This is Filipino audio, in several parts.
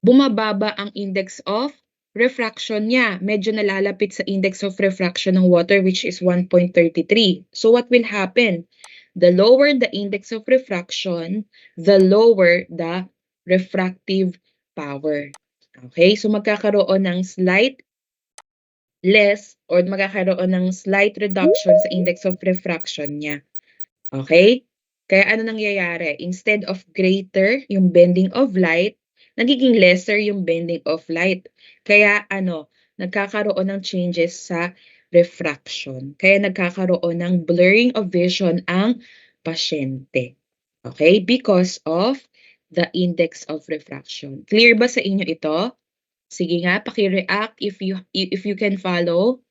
bumababa ang index of refraction niya. Medyo nalalapit sa index of refraction ng water, which is 1.33. So what will happen? The lower the index of refraction, the lower the refractive power. Okay, so magkakaroon ng slight less or magkakaroon ng slight reduction sa index of refraction niya. Okay? Kaya ano nangyayari? Instead of greater yung bending of light, nagiging lesser yung bending of light. Kaya nagkakaroon ng changes sa refraction. Kaya nagkakaroon ng blurring of vision ang pasyente. Okay? Because of the index of refraction. Clear ba sa inyo ito? Sige nga, paki-react if you can follow.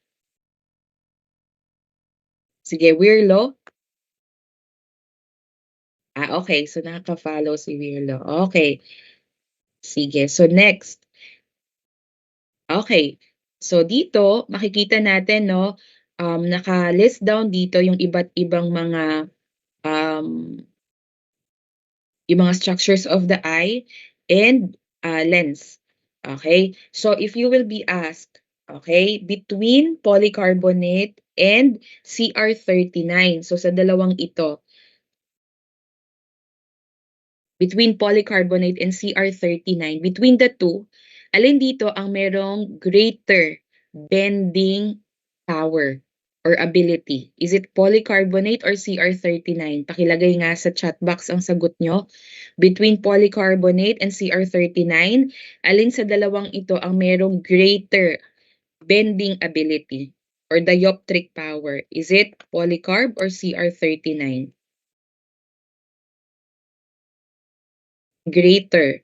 Sige, Wirlo. Okay. So, nakaka-follow si Wirlo. Okay. Sige. So, next. Okay. So, dito, makikita natin, no, naka-list down dito yung iba't ibang yung mga structures of the eye and lens. Okay? So, if you will be asked, okay, between polycarbonate and CR39, so sa dalawang ito, between polycarbonate and CR39, between the two, alin dito ang merong greater bending power or ability? Is it polycarbonate or CR39? Pakilagay nga sa chat box ang sagot nyo. Between polycarbonate and CR39, alin sa dalawang ito ang merong greater bending ability or dioptric power? Is it polycarb or CR39? Greater.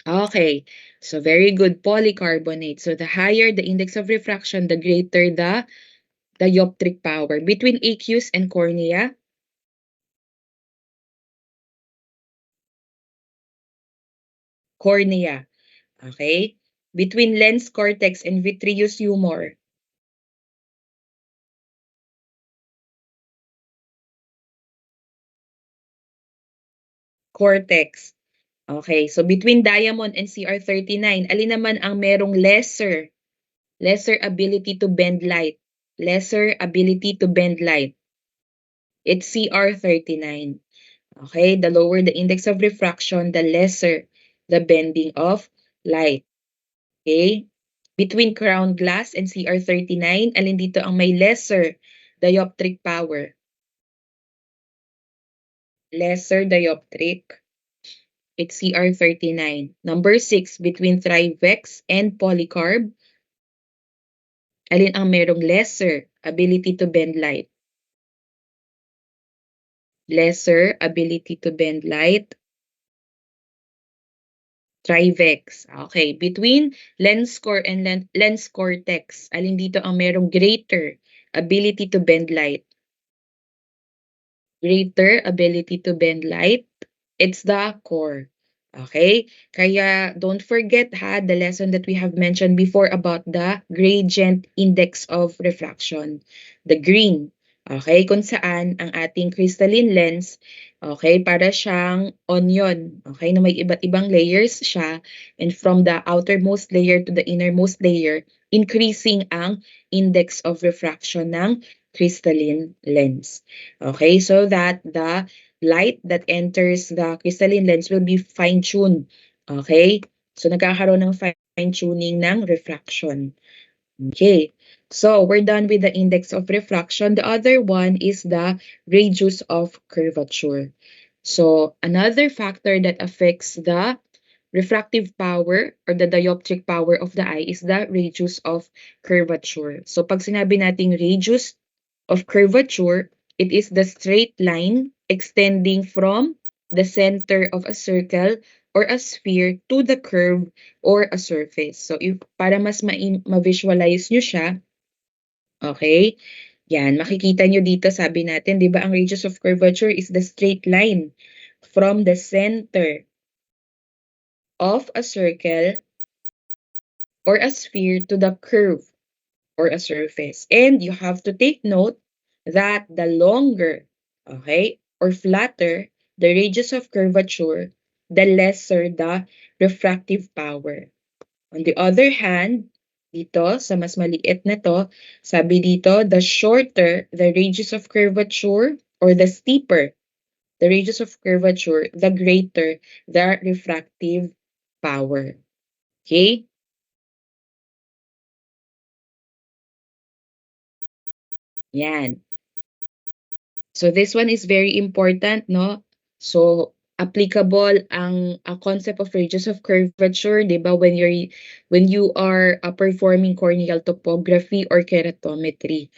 Okay, so very good, polycarbonate. So the higher the index of refraction, the greater the dioptric power. Between aqueous and cornea, cornea. Okay? Between lens cortex and vitreous humor, cortex. Okay, so between diamond and CR39, alin naman ang merong lesser ability to bend light? Lesser ability to bend light. It's CR39. Okay, the lower the index of refraction, the lesser the bending of light. Okay? Between crown glass and CR39, alin dito ang may lesser dioptric power? Lesser dioptric. It's CR39. Number 6, between Trivex and polycarb, alin ang merong lesser ability to bend light? Lesser ability to bend light. Trivex. Okay. Between lens core and lens cortex, alin dito ang merong greater ability to bend light? Greater ability to bend light. It's the core. Okay? Kaya don't forget the lesson that we have mentioned before about the gradient index of refraction. The green. Okay? Kung saan ang ating crystalline lens, okay, para siyang onion. Okay? Na may iba't ibang layers siya. And from the outermost layer to the innermost layer, increasing ang index of refraction ng crystalline lens. Okay? So that the light that enters the crystalline lens will be fine-tuned. Okay? So, nagkakaroon ng fine-tuning ng refraction. Okay. So, we're done with the index of refraction. The other one is the radius of curvature. So, another factor that affects the refractive power or the dioptric power of the eye is the radius of curvature. So, pag sinabi nating radius of curvature, it is the straight line extending from the center of a circle or a sphere to the curve or a surface. So, para mas ma-visualize nyo siya, okay, yan, makikita nyo dito, sabi natin, di ba, ang radius of curvature is the straight line from the center of a circle or a sphere to the curve or a surface. And you have to take note that the longer, okay, or flatter the radius of curvature, the lesser the refractive power. On the other hand, dito sa mas maliit na to, sabi dito, the shorter the radius of curvature or the steeper the radius of curvature, the greater the refractive power. Okay? Yan. So this one is very important, no? So applicable ang a concept of radius of curvature, 'di ba, when you are performing corneal topography or keratometry.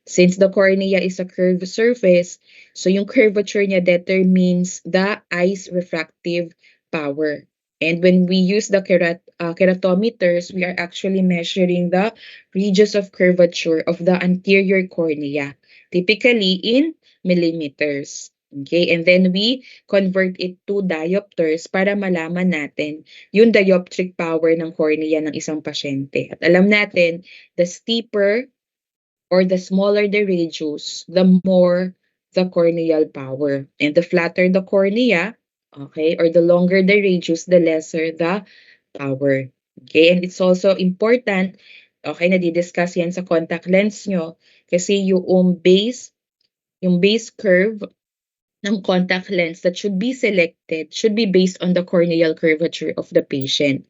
Since the cornea is a curved surface, so yung curvature niya determines the eye's refractive power. And when we use the keratometers, we are actually measuring the radius of curvature of the anterior cornea, typically in millimeters. Okay, and then we convert it to diopters para malaman natin yung dioptric power ng cornea ng isang pasyente. At alam natin, the steeper or the smaller the radius, the more the corneal power. And the flatter the cornea, okay, or the longer the radius, the lesser the power. Okay, and it's also important, okay, nadidiscuss yan sa contact lens nyo, kasi yung base curve ng contact lens that should be selected should be based on the corneal curvature of the patient.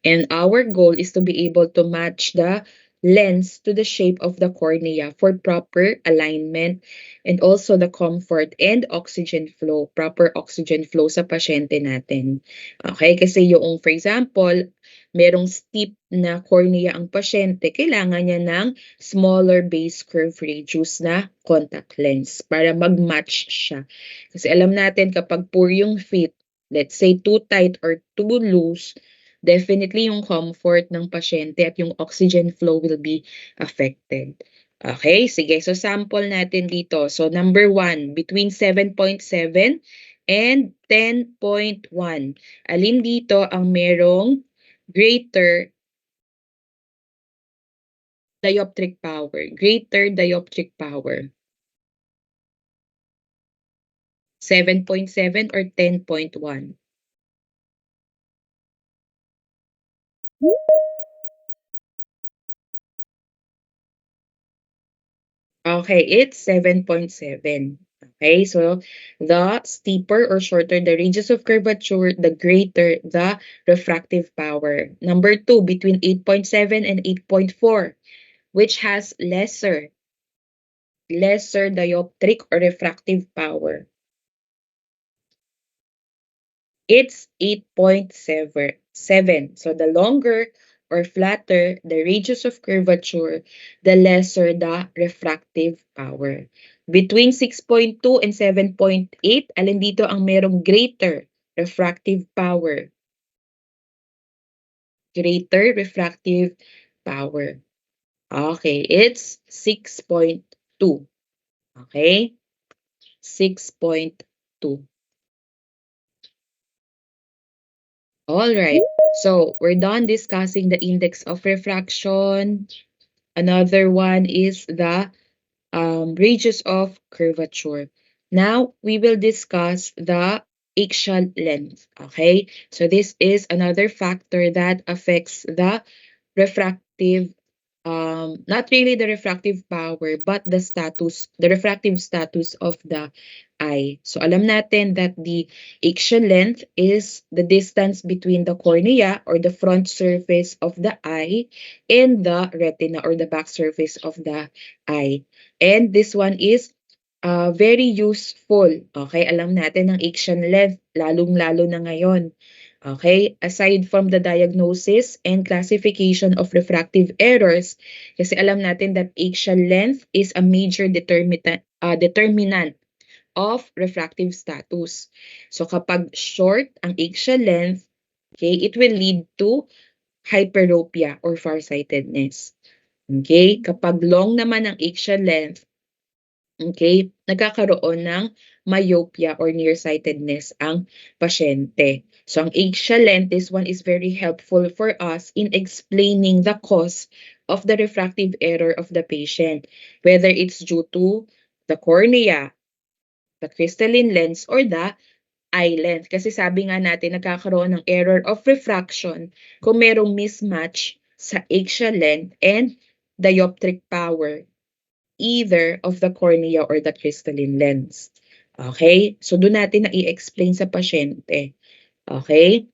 And our goal is to be able to match the lens to the shape of the cornea for proper alignment and also the comfort and oxygen flow, proper oxygen flow sa pasyente natin. Okay, kasi yung, for example, merong steep na cornea ang pasyente, kailangan niya ng smaller base curve radius na contact lens para mag-match siya. Kasi alam natin kapag poor yung fit, let's say too tight or too loose, definitely yung comfort ng pasyente at yung oxygen flow will be affected. Okay, sige. So sample natin dito. So number 1, between 7.7 and 10.1. Alin dito ang merong greater dioptric power? Greater dioptric power. 7.7 or 10.1? Okay, it's 7.7. Okay, so the steeper or shorter the radius of curvature, the greater the refractive power. Number 2, between 8.7 and 8.4, which has lesser dioptric or refractive power. It's 8.7. So the longer or flatter the radius of curvature, the lesser the refractive power. Between 6.2 and 7.8, alin dito ang merong greater refractive power? Greater refractive power. Okay, it's 6.2. Okay? 6.2. All right. So we're done discussing the index of refraction. Another one is the radius of curvature. Now we will discuss the axial length. Okay. So this is another factor that affects the refractive, not really the refractive power, but the refractive status of the eye. So alam natin that the axial length is the distance between the cornea or the front surface of the eye and the retina or the back surface of the eye. And this one is very useful. Okay, alam natin ang axial length, lalong-lalo na ngayon. Okay, aside from the diagnosis and classification of refractive errors, kasi alam natin that axial length is a major determinant of refractive status. So kapag short ang axial length, okay, it will lead to hyperopia or farsightedness. Okay, kapag long naman ang axial length, okay, nagkakaroon ng myopia or nearsightedness ang pasyente. So ang axial length, this one is very helpful for us in explaining the cause of the refractive error of the patient, whether it's due to the cornea, the crystalline lens, or the eye length. Kasi sabi nga natin, nagkakaroon ng error of refraction kung merong mismatch sa axial length and dioptric power, either of the cornea or the crystalline lens. Okay? So, doon natin na i-explain sa pasyente. Okay?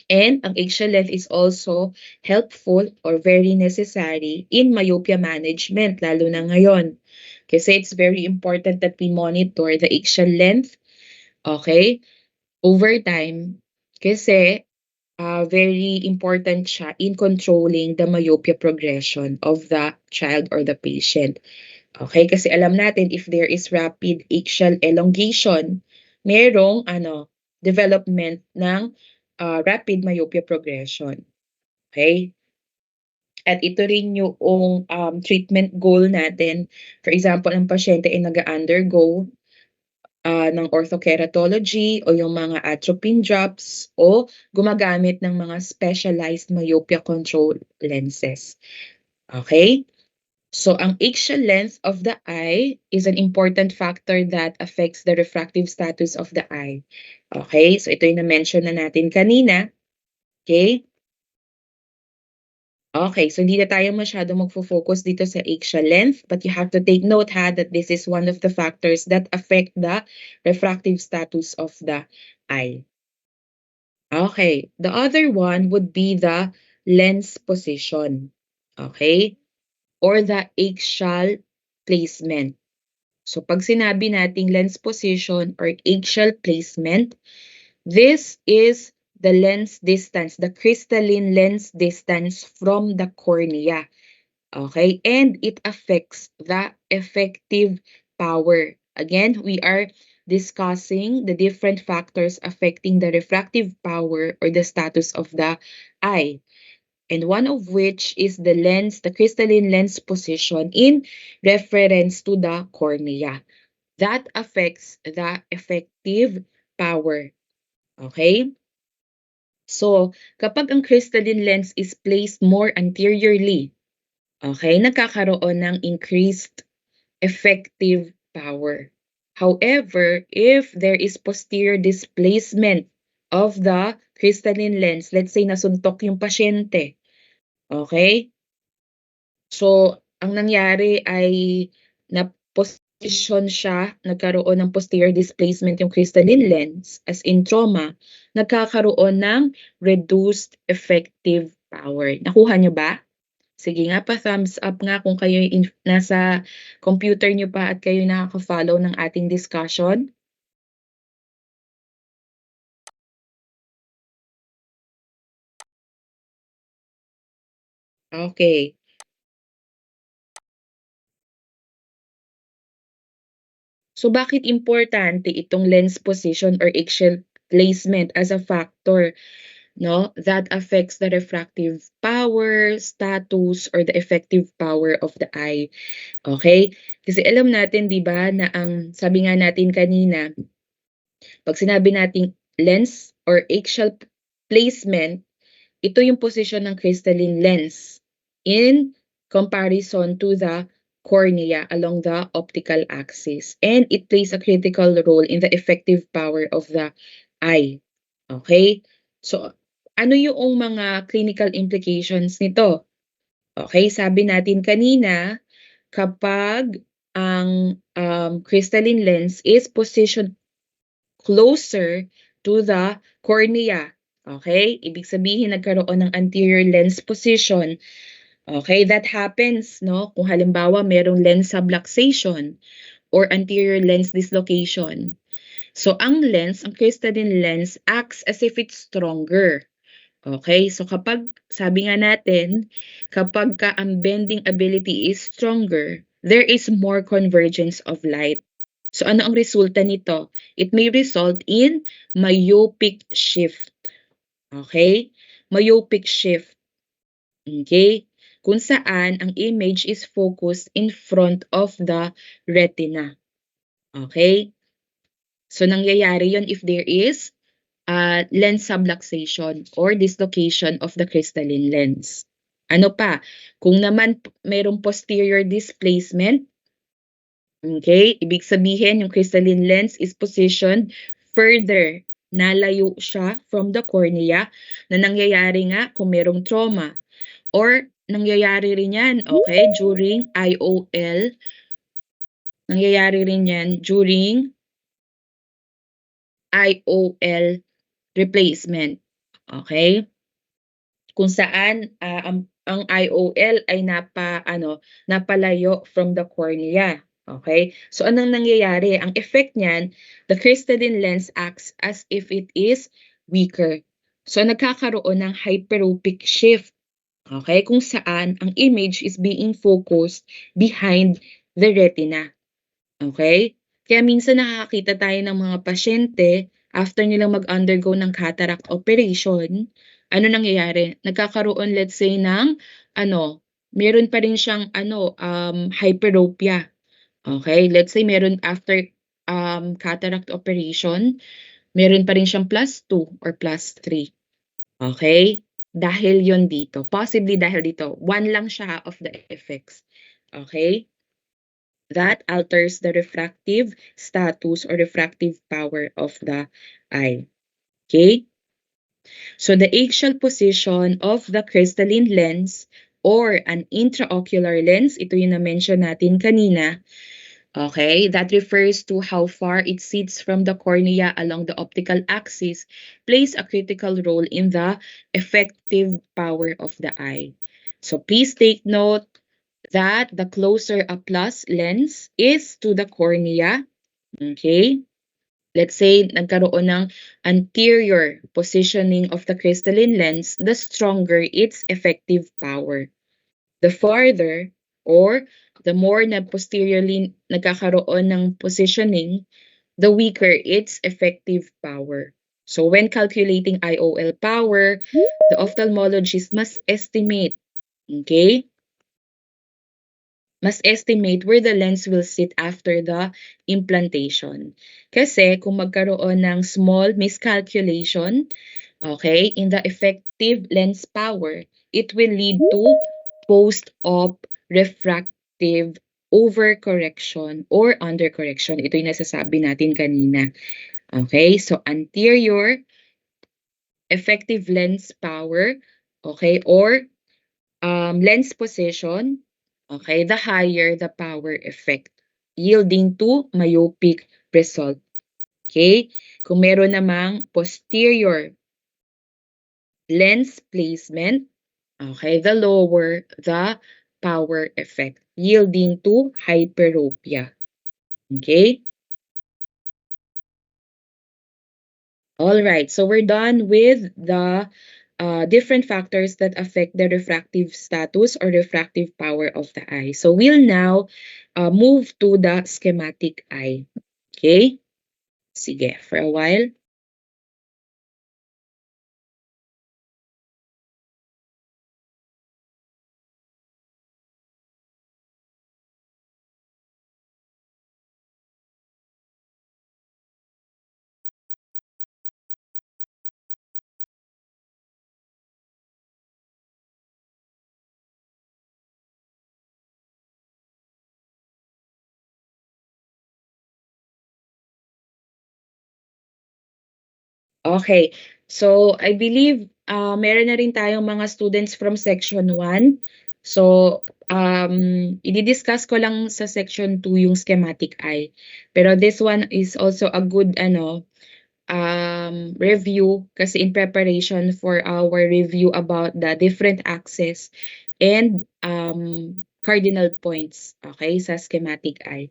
And ang axial length is also helpful or very necessary in myopia management, lalo na ngayon. Kasi it's very important that we monitor the axial length, okay, over time. Kasi very important siya in controlling the myopia progression of the child or the patient. Okay, kasi alam natin if there is rapid axial elongation, merong development ng rapid myopia progression. Okay? At ito rin yung treatment goal natin. For example, ang pasyente ay nag-undergo ng orthokeratology o yung mga atropine drops o gumagamit ng mga specialized myopia control lenses. Okay? So, ang axial length of the eye is an important factor that affects the refractive status of the eye. Okay? So, ito yung na-mention na natin kanina. Okay? Okay, so hindi na tayo masyado magfo-focus dito sa axial length, but you have to take note that this is one of the factors that affect the refractive status of the eye. Okay, the other one would be the lens position. Okay? Or the axial placement. So pag sinabi nating lens position or axial placement, this is the lens distance, the crystalline lens distance from the cornea. Okay? And it affects the effective power. Again, we are discussing the different factors affecting the refractive power or the status of the eye. And one of which is the lens, the crystalline lens position in reference to the cornea. That affects the effective power. Okay? So, kapag ang crystalline lens is placed more anteriorly, okay, nagkakaroon ng increased effective power. However, if there is posterior displacement of the crystalline lens, let's say nasuntok yung pasyente, okay? So, ang nangyari ay na-position siya, nagkaroon ng posterior displacement yung crystalline lens, as in trauma, nagkakaroon ng reduced effective power. Nakuha niyo ba? Sige nga pa-thumbs up nga kung kayo nasa computer niyo pa at kayo nakaka-follow ng ating discussion. Okay. So bakit importante itong lens position or axial placement as a factor, no, that affects the refractive power, status, or the effective power of the eye? Okay? Kasi alam natin, di ba, na ang sabi nga natin kanina, pag sinabi nating lens or axial placement, ito yung position ng crystalline lens in comparison to the cornea along the optical axis. And it plays a critical role in the effective power of the eye. Okay? So, ano yung mga clinical implications nito? Okay, sabi natin kanina, kapag ang crystalline lens is positioned closer to the cornea. Okay? Ibig sabihin, nagkaroon ng anterior lens position. Okay? That happens, no? Kung halimbawa, merong lens subluxation or anterior lens dislocation. So, ang lens, ang crystalline lens, acts as if it's stronger. Okay? So, kapag, sabi nga natin, kapag ka ang bending ability is stronger, there is more convergence of light. So, ano ang resulta nito? It may result in myopic shift. Okay? Myopic shift. Okay? Kung saan ang image is focused in front of the retina. Okay? So, nangyayari yon if there is lens subluxation or dislocation of the crystalline lens. Ano pa, kung naman merong posterior displacement, okay, ibig sabihin yung crystalline lens is positioned further, nalayo siya from the cornea, na nangyayari nga kung merong trauma or nangyayari rin yan, okay, during IOL, nangyayari rin yan during IOL replacement, okay? Kung saan, ang IOL ay napalayo from the cornea, okay? So anong nangyayari? Ang effect niyan, the crystalline lens acts as if it is weaker. So nagkakaroon ng hyperopic shift, okay? Kung saan ang image is being focused behind the retina. Okay? Kaya minsan nakakakita tayo ng mga pasyente after nilang mag-undergo ng cataract operation, ano nangyayari? Nagkakaroon, let's say, ng meron pa rin siyang hyperopia. Okay? Let's say meron after cataract operation, meron pa rin siyang +2 or +3. Okay? Dahil yon dito. Possibly dahil dito. One lang siya of the effects. Okay? That alters the refractive status or refractive power of the eye. Okay? So the axial position of the crystalline lens or an intraocular lens, ito yung na-mention natin kanina, okay, that refers to how far it sits from the cornea along the optical axis, plays a critical role in the effective power of the eye. So please take note that the closer a plus lens is to the cornea, okay? Let's say nagkaroon ng anterior positioning of the crystalline lens, the stronger its effective power. The farther or the more na posteriorly nagkakaroon ng positioning, the weaker its effective power. So when calculating IOL power, the ophthalmologist must estimate, okay? Must estimate where the lens will sit after the implantation. Kasi kung magkaroon ng small miscalculation, okay, in the effective lens power, it will lead to post-op refractive overcorrection or undercorrection. Ito yung nasasabi natin kanina. Okay, so anterior effective lens power, okay, or lens position, okay, the higher the power effect, yielding to myopic result. Okay? Kung meron namang posterior lens placement, okay, the lower the power effect, yielding to hyperopia. Okay? All right, so we're done with the different factors that affect the refractive status or refractive power of the eye. So we'll now move to the schematic eye. Okay? Sige, for a while. Okay. So I believe meron na rin tayong mga students from section 1. So i-discuss ko lang sa section 2 yung schematic eye. Pero this one is also a good review kasi in preparation for our review about the different axes and cardinal points, okay, sa schematic eye.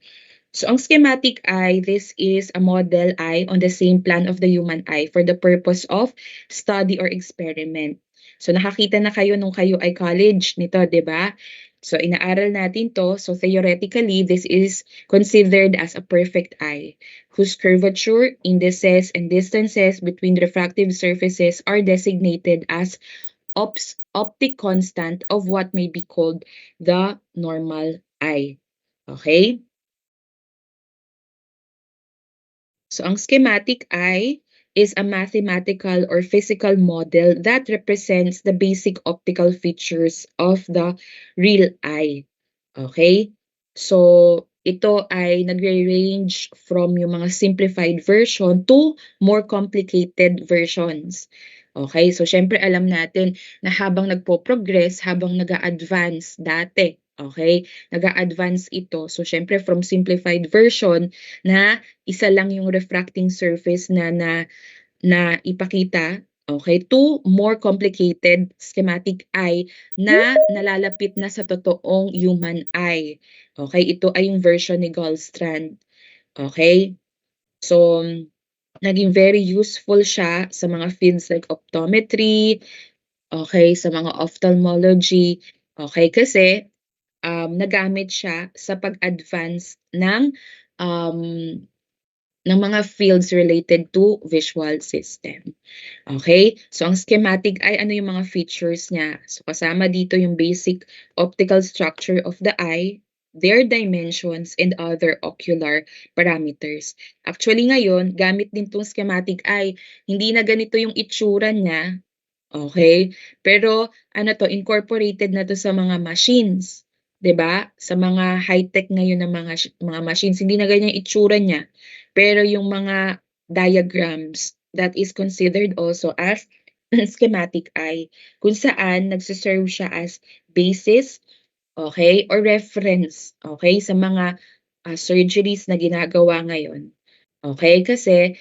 So ang schematic eye, this is a model eye on the same plan of the human eye for the purpose of study or experiment. So nakakita na kayo nung kayo ay college nito, 'di ba? So inaaral natin to. So theoretically, this is considered as a perfect eye whose curvature, indices, and distances between refractive surfaces are designated as optic constant of what may be called the normal eye. Okay? So ang schematic eye, is a mathematical or physical model that represents the basic optical features of the real eye. Okay? So, ito ay nagre-range from yung mga simplified version to more complicated versions. Okay? So, syempre alam natin na habang nagpo-progress, habang nag-a-advance dati, okay? Nag-a-advance ito. So, syempre from simplified version na isa lang yung refracting surface na ipakita, okay, to more complicated schematic eye na nalalapit na sa totoong human eye. Okay, ito ay yung version ni Goldstrand. Okay? So, naging very useful siya sa mga fields like optometry, okay, sa mga ophthalmology, okay, kasi nagamit siya sa pag-advance um, ng mga fields related to visual system. Okay? So, ang schematic ay ano yung mga features niya. So, kasama dito yung basic optical structure of the eye, their dimensions, and other ocular parameters. Actually, ngayon, gamit din tong schematic eye. Hindi na ganito yung itsura niya. Okay? Pero, ano to, incorporated na to sa mga machines. 'Di ba? Sa mga high-tech ngayon na mga machines, hindi na ganyan yung itsura niya. Pero yung mga diagrams, that is considered also as schematic eye, kung saan nagse-serve siya as basis, okay, or reference, okay, sa mga surgeries na ginagawa ngayon. Okay, kasi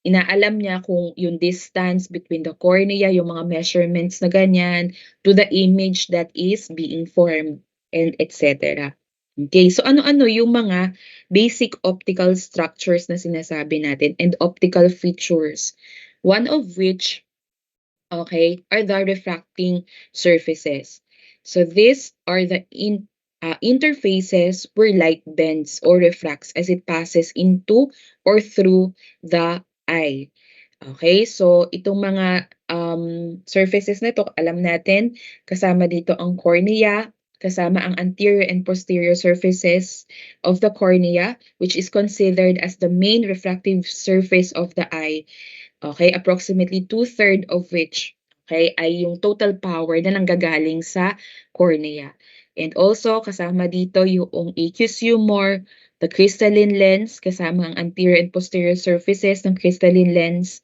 inaalam niya kung yung distance between the cornea, yung mga measurements na ganyan, to the image that is being formed, and etc. Okay, so ano-ano yung mga basic optical structures na sinasabi natin and optical features? One of which, okay, are the refracting surfaces. So these are the interfaces where light bends or refracts as it passes into or through the eye. Okay, so itong mga surfaces na ito, alam natin, kasama dito ang cornea, kasama ang anterior and posterior surfaces of the cornea, which is considered as the main refractive surface of the eye. Okay, approximately 2/3 of which, okay, ay yung total power na nanggagaling sa cornea. And also, kasama dito yung aqueous humor, the crystalline lens, kasama ang anterior and posterior surfaces ng crystalline lens,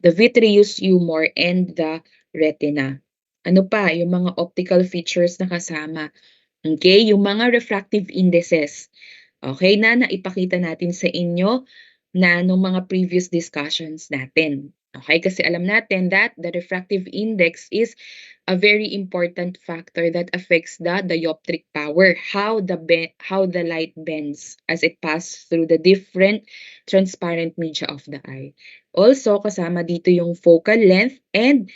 the vitreous humor, and the retina. Ano pa? Yung mga optical features na kasama. Okay, yung mga refractive indices. Okay, na naipakita natin sa inyo na nung mga previous discussions natin. Okay, kasi alam natin that the refractive index is a very important factor that affects the dioptric power, how the light bends as it passes through the different transparent media of the eye. Also, kasama dito yung focal length and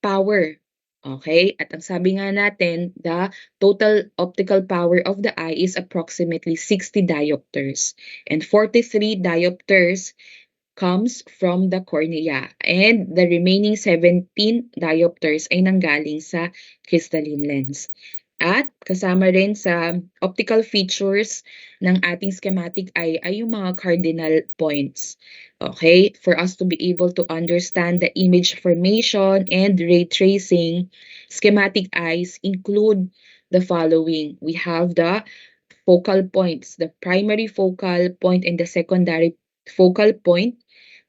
power. Okay? At ang sabi nga natin, the total optical power of the eye is approximately 60 diopters. And 43 diopters comes from the cornea. And the remaining 17 diopters ay nanggaling sa crystalline lens. At kasama rin sa optical features ng ating schematic eye ay yung mga cardinal points. Okay? For us to be able to understand the image formation and ray tracing, schematic eyes include the following. We have the focal points, the primary focal point and the secondary focal point.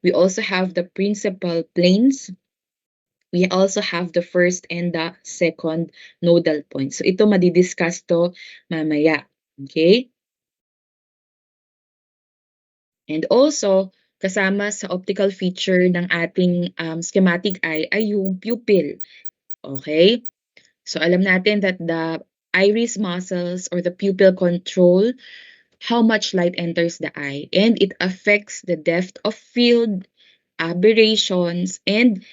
We also have the principal planes. We also have the first and the second nodal point. So ito madidiscuss to mamaya. Okay? And also, kasama sa optical feature ng ating schematic eye ay yung pupil. Okay? So alam natin that the iris muscles or the pupil control how much light enters the eye, and it affects the depth of field, aberrations, and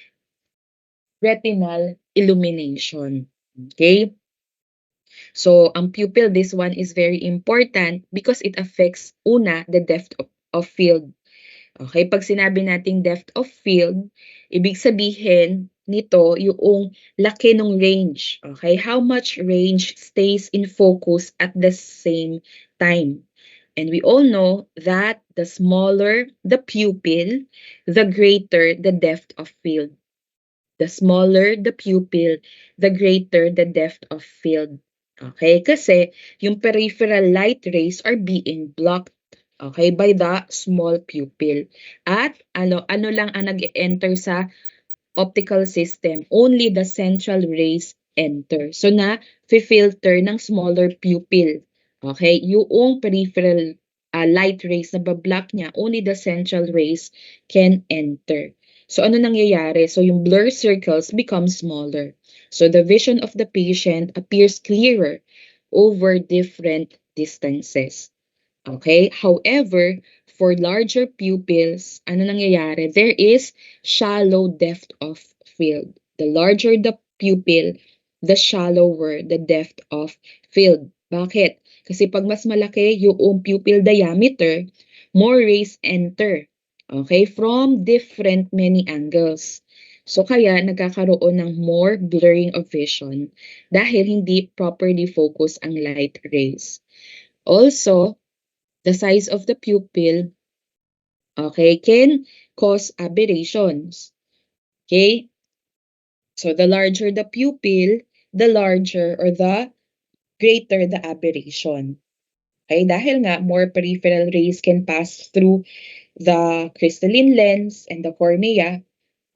retinal illumination. Okay? So, ang pupil, this one is very important because it affects, una, the depth of field. Okay? Pag sinabi nating depth of field, ibig sabihin nito yung laki ng range. Okay? How much range stays in focus at the same time. And we all know that the smaller the pupil, the greater the depth of field. The smaller the pupil, the greater the depth of field. Okay? Kasi yung peripheral light rays are being blocked, okay, by the small pupil. At ano lang ang nag-enter sa optical system? Only the central rays enter. So na-filter ng smaller pupil. Okay? Yung peripheral light rays na bablock niya, only the central rays can enter. So ano nangyayari? So yung blur circles become smaller. So the vision of the patient appears clearer over different distances. Okay? However, for larger pupils, ano nangyayari? There is shallow depth of field. The larger the pupil, the shallower the depth of field. Bakit? Kasi pag mas malaki yung pupil diameter, more rays enter. Okay? From different many angles. So kaya nagkakaroon ng more blurring of vision dahil hindi properly focus ang light rays. Also, the size of the pupil, okay, can cause aberrations. Okay? So the larger the pupil, the larger or the greater the aberration. Okay? Dahil nga more peripheral rays can pass through the crystalline lens and the cornea,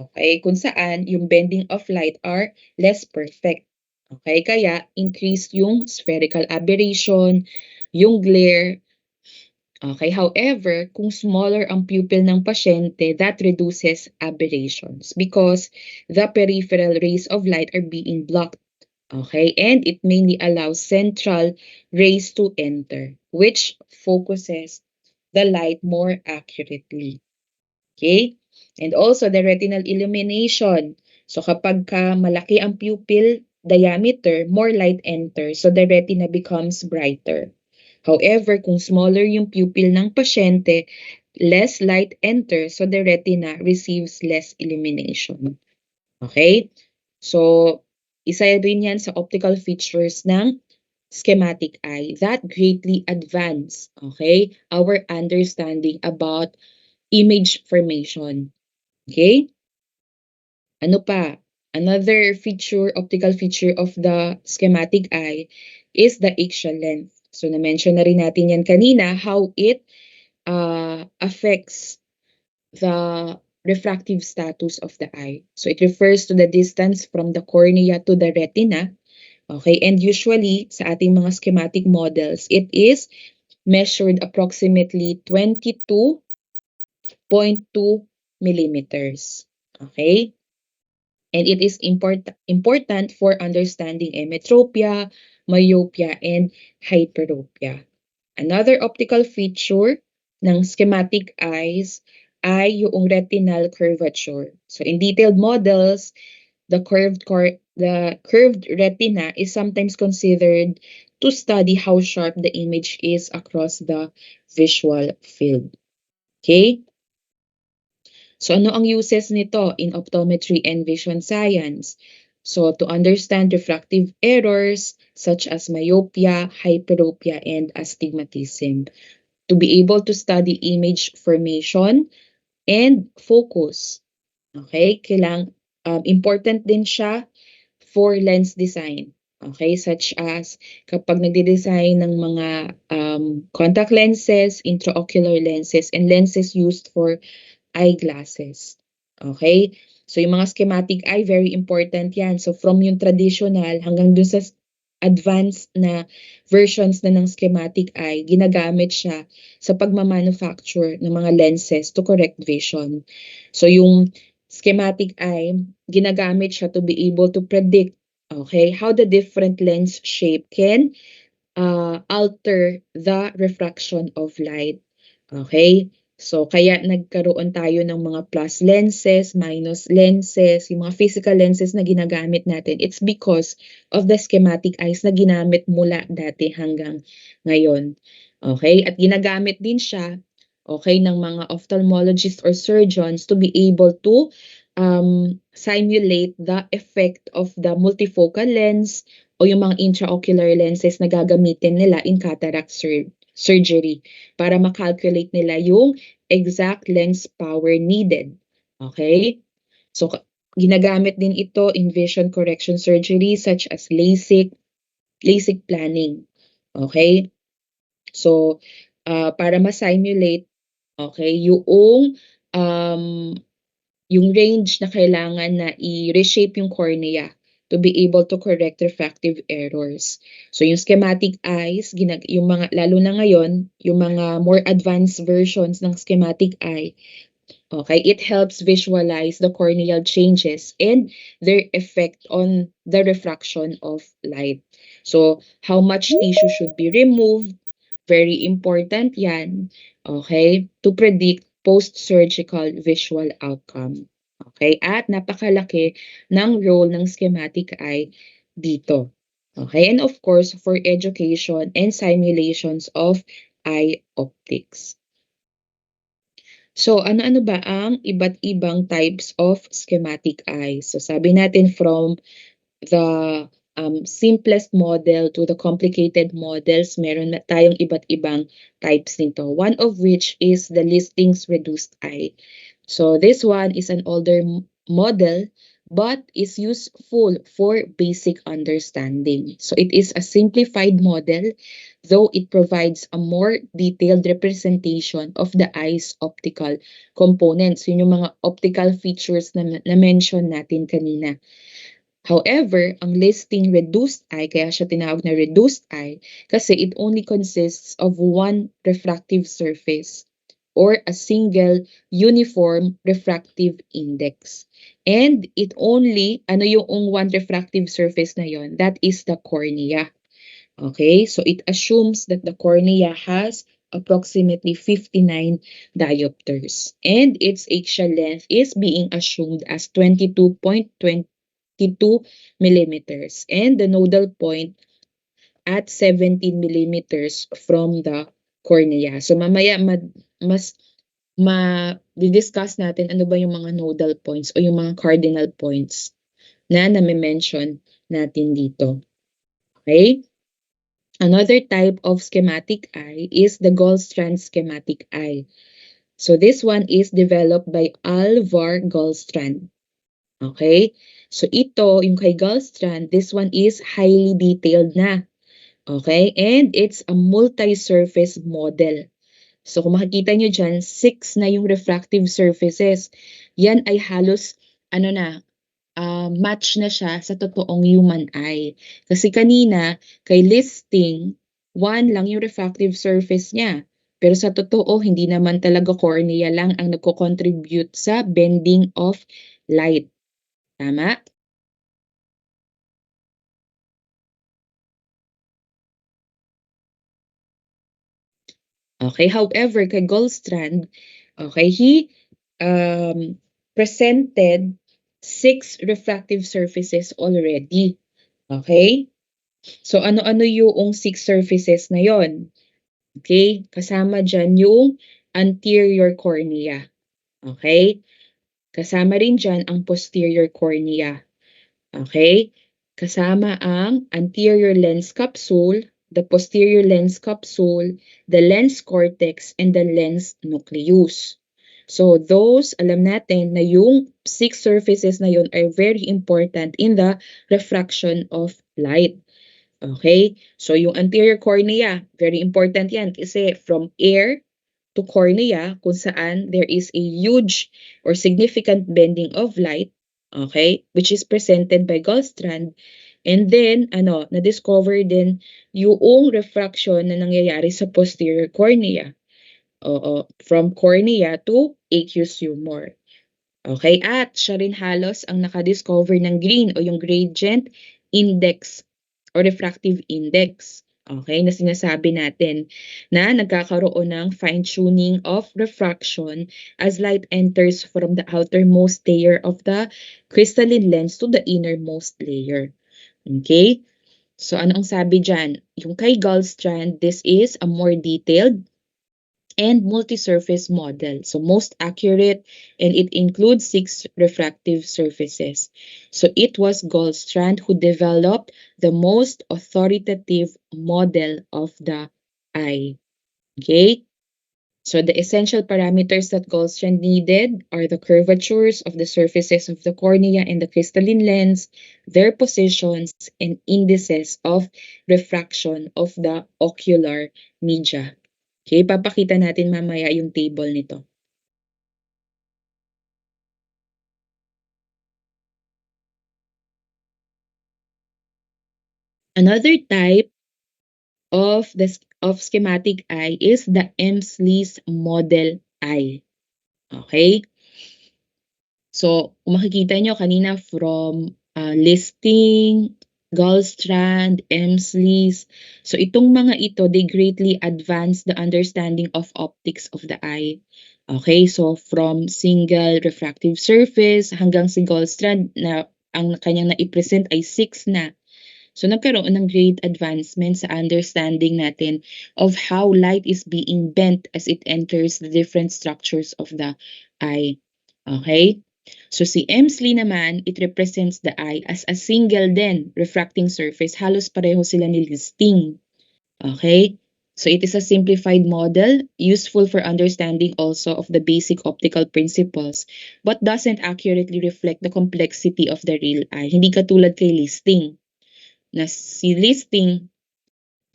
okay, kung saan yung bending of light are less perfect. Okay? Kaya increase yung spherical aberration, yung glare. Okay, however, kung smaller ang pupil ng pasyente, that reduces aberrations because the peripheral rays of light are being blocked. Okay, and it mainly allows central rays to enter, which focuses the light more accurately. Okay, and also the retinal illumination. So kapag malaki ang pupil diameter, more light enters, so the retina becomes brighter. However, kung smaller yung pupil ng pasyente, less light enters, so the retina receives less illumination. Okay? So, isa rin yan sa optical features ng schematic eye that greatly advance, okay, our understanding about image formation. Okay? Ano pa? Another feature, optical feature of the schematic eye is the axial length. So, na-mention na rin natin yan kanina, how it affects the refractive status of the eye. So, it refers to the distance from the cornea to the retina. Okay, and usually, sa ating mga schematic models, it is measured approximately 22.2 millimeters. Okay? And it is important for understanding emmetropia, myopia, and hyperopia. Another optical feature ng schematic eyes ay yung retinal curvature. So in detailed models, the curved retina is sometimes considered to study how sharp the image is across the visual field. Okay? So ano ang uses nito in optometry and vision science? So to understand refractive errors such as myopia, hyperopia, and astigmatism. To be able to study image formation and focus. Okay? Important din siya for lens design. Okay? Such as kapag nagde-design ng mga contact lenses, intraocular lenses, and lenses used for eyeglasses. Okay? So, yung mga schematic eye, very important yan. So, from yung traditional hanggang dun sa advanced na versions na ng schematic eye, ginagamit siya sa pagmamanufacture ng mga lenses to correct vision. So, yung schematic eye, ginagamit siya to be able to predict, okay, how the different lens shape can alter the refraction of light. Okay? So, kaya nagkaroon tayo ng mga plus lenses, minus lenses, yung mga physical lenses na ginagamit natin. It's because of the schematic eyes na ginamit mula dati hanggang ngayon. Okay? At ginagamit din siya, okay, ng mga ophthalmologists or surgeons to be able to simulate the effect of the multifocal lens o yung mga intraocular lenses na gagamitin nila in cataract surgery para makalculate nila yung exact lens power needed. Okay? So, ginagamit din ito in vision correction surgery such as LASIK planning. Okay? So, para ma-simulate, okay, um, yung range na kailangan na i-reshape yung cornea to be able to correct refractive errors. So, yung schematic eyes, yung mga, lalo na ngayon, yung mga more advanced versions ng schematic eye, okay, it helps visualize the corneal changes and their effect on the refraction of light. So, how much tissue should be removed? Very important yan, okay, to predict post-surgical visual outcome. Okay, at napakalaki ng role ng schematic eye dito. Okay, and of course, for education and simulations of eye optics. So, ano-ano ba ang iba't ibang types of schematic eyes? So, sabi natin from the simplest model to the complicated models, meron na tayong iba't ibang types nito. One of which is the listings reduced eye. So this one is an older model but is useful for basic understanding. So it is a simplified model, though it provides a more detailed representation of the eye's optical components. Yun yung mga optical features na mention natin kanina. However, ang listing reduced eye, kaya siya tinawag na reduced eye, kasi it only consists of one refractive surface or a single uniform refractive index. And it only, ano yung one refractive surface na yon? That is the cornea. Okay, so it assumes that the cornea has approximately 59 diopters and its axial length is being assumed as 22.22 millimeters and the nodal point at 17 millimeters from the cornea. So mamaya mas ma-discuss natin ano ba yung mga nodal points o yung mga cardinal points na nami-mention natin dito. Okay? Another type of schematic eye is the Goldstrand schematic eye. So this one is developed by Alvar Goldstrand. Okay? So ito, yung kay Goldstrand, this one is highly detailed na. Okay? And it's a multi-surface model. So kung makikita nyo dyan, 6 na yung refractive surfaces. Yan ay halos, match na siya sa totoong human eye. Kasi kanina, kay listing, 1 lang yung refractive surface niya. Pero sa totoo, hindi naman talaga cornea lang ang nagko-contribute sa bending of light. Tama? Okay, however, kay Goldstrand, okay, he presented 6 refractive surfaces already. Okay? So, ano-ano yung 6 surfaces na yon? Okay? Kasama dyan yung anterior cornea. Okay? Kasama rin dyan ang posterior cornea. Okay? Kasama ang anterior lens capsule, the posterior lens capsule, the lens cortex, and the lens nucleus. So those, alam natin na yung 6 surfaces na yun are very important in the refraction of light. Okay? So yung anterior cornea, very important yan kasi from air to cornea kung saan there is a huge or significant bending of light, okay, which is presented by Goldstrand. And then, na-discover din yung refraction na nangyayari sa posterior cornea. Oo, from cornea to aqueous humor. Okay, at siya rin halos ang nakadiscover ng green o yung gradient index o refractive index. Okay, na sinasabi natin na nagkakaroon ng fine-tuning of refraction as light enters from the outermost layer of the crystalline lens to the innermost layer. Okay? So, ano ang sabi dyan? Yung kay Goldstrand, this is a more detailed and multi-surface model. So most accurate, and it includes 6 refractive surfaces. So it was Goldstrand who developed the most authoritative model of the eye. Okay? So the essential parameters that Goldstrand needed are the curvatures of the surfaces of the cornea and the crystalline lens, their positions, and indices of refraction of the ocular media. Okay, papakita natin mamaya yung table nito. Another type of schematic eye is the Emsly's model eye. Okay? So, kung makikita nyo kanina from listing, Gallstrand, Emsly's. So, itong mga ito, they greatly advance the understanding of optics of the eye. Okay, so from single refractive surface hanggang si Gallstrand na ang kanyang na-present ay 6 na. So, nagkaroon ng great advancement sa understanding natin of how light is being bent as it enters the different structures of the eye. Okay? So, si Emslie naman, it represents the eye as a single then refracting surface. Halos pareho sila ni listing. Okay? So, it is a simplified model, useful for understanding also of the basic optical principles, but doesn't accurately reflect the complexity of the real eye. Hindi katulad kay listing na si listing,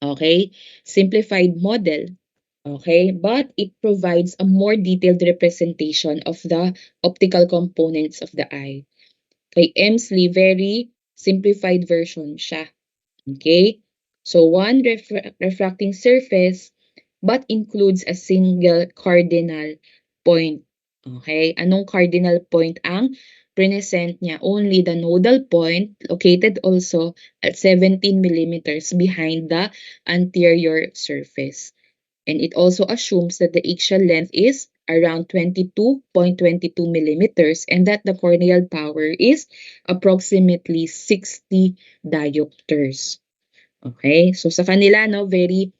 okay, simplified model, okay, but it provides a more detailed representation of the optical components of the eye. Kay Emslie, very simplified version siya. Okay? So, one refracting surface but includes a single cardinal point. Okay? Anong cardinal point ang present niya? Only the nodal point located also at 17 millimeters behind the anterior surface. And it also assumes that the axial length is around 22.22 millimeters and that the corneal power is approximately 60 diopters. Okay? So sa kanila, no, very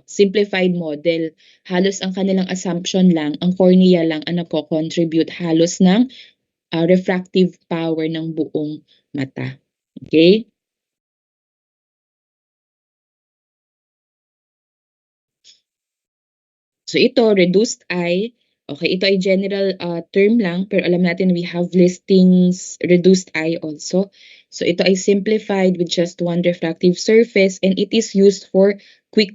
simplified model. Halos ang kanilang assumption lang, ang cornea lang ang nagko-contribute halos ng refractive power ng buong mata. Okay? So ito, reduced eye. Okay, ito ay general term lang, pero alam natin we have listings reduced eye also. So ito ay simplified with just one refractive surface and it is used for quick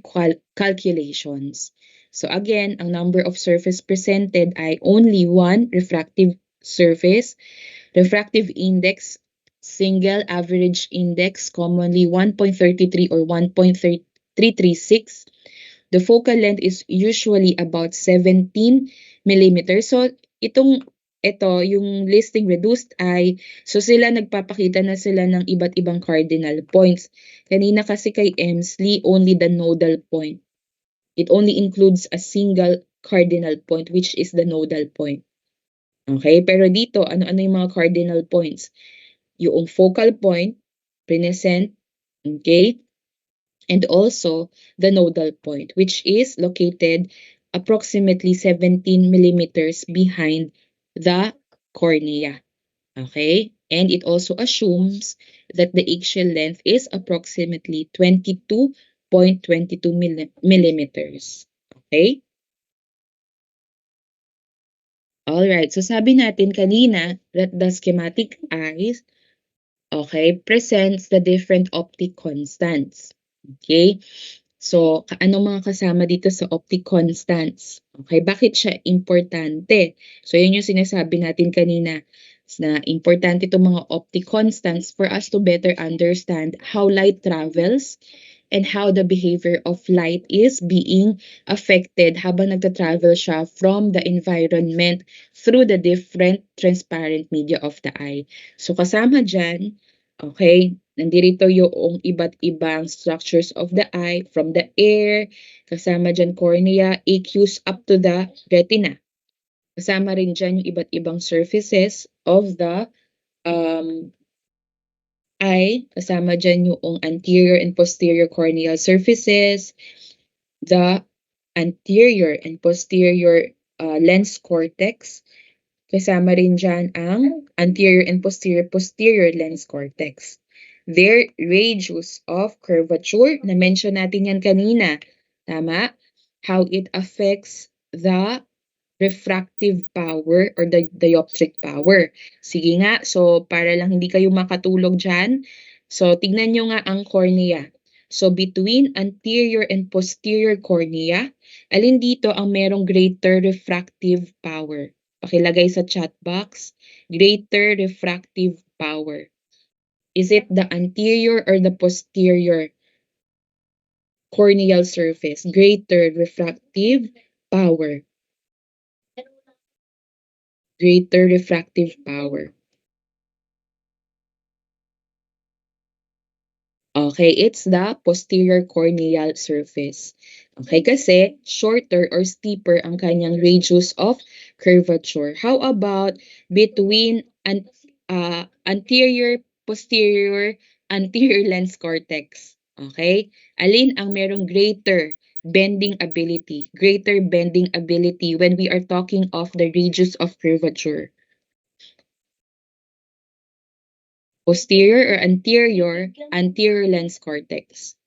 calculations. So again, ang number of surface presented ay only one refractive surface. Refractive index, single average index, commonly 1.33 or 1.336. The focal length is usually about 17 millimeters. So, ito, yung listing reduced eye, so sila nagpapakita na sila ng iba't ibang cardinal points. Kanina kasi kay Emslie, only the nodal point. It only includes a single cardinal point, which is the nodal point. Okay? Pero dito, ano-ano yung mga cardinal points? Yung focal point, present, okay? And also the nodal point, which is located approximately 17 millimeters behind the cornea. Okay? And it also assumes that the axial length is approximately 22.22 millimeters. Okay? Alright, so sabi natin kanina that the schematic eyes, okay, presents the different optic constants. Okay? So, anong mga kasama dito sa optic constants? Okay, bakit siya importante? So, yun yung sinasabi natin kanina na importante itong mga optic constants for us to better understand how light travels and how the behavior of light is being affected habang nagta-travel siya from the environment through the different transparent media of the eye. So, kasama dyan, okay, nandito yung iba't ibang structures of the eye from the air, kasama dyan cornea, aqueous up to the retina. Kasama rin dyan yung iba't ibang surfaces of the um, eye, kasama dyan yung anterior and posterior corneal surfaces, the anterior and posterior lens cortex, kasama rin dyan ang anterior and posterior lens cortex. Their radius of curvature, na-mention natin yan kanina. Tama? how it affects the refractive power or the dioptric power. Sige nga, so para lang hindi kayo makatulog dyan, so tignan nyo nga ang cornea. So between anterior and posterior cornea, alin dito ang merong greater refractive power? Pakilagay sa chat box, greater refractive power. Is it the anterior or the posterior corneal surface? Greater refractive power. Greater refractive power. Okay, it's the posterior corneal surface. Okay, kasi shorter or steeper ang kanyang radius of curvature. How about between anterior, posterior, anterior lens cortex? Okay? Alin ang merong greater bending ability? Greater bending ability when we are talking of the radius of curvature. Posterior or anterior? Anterior lens cortex.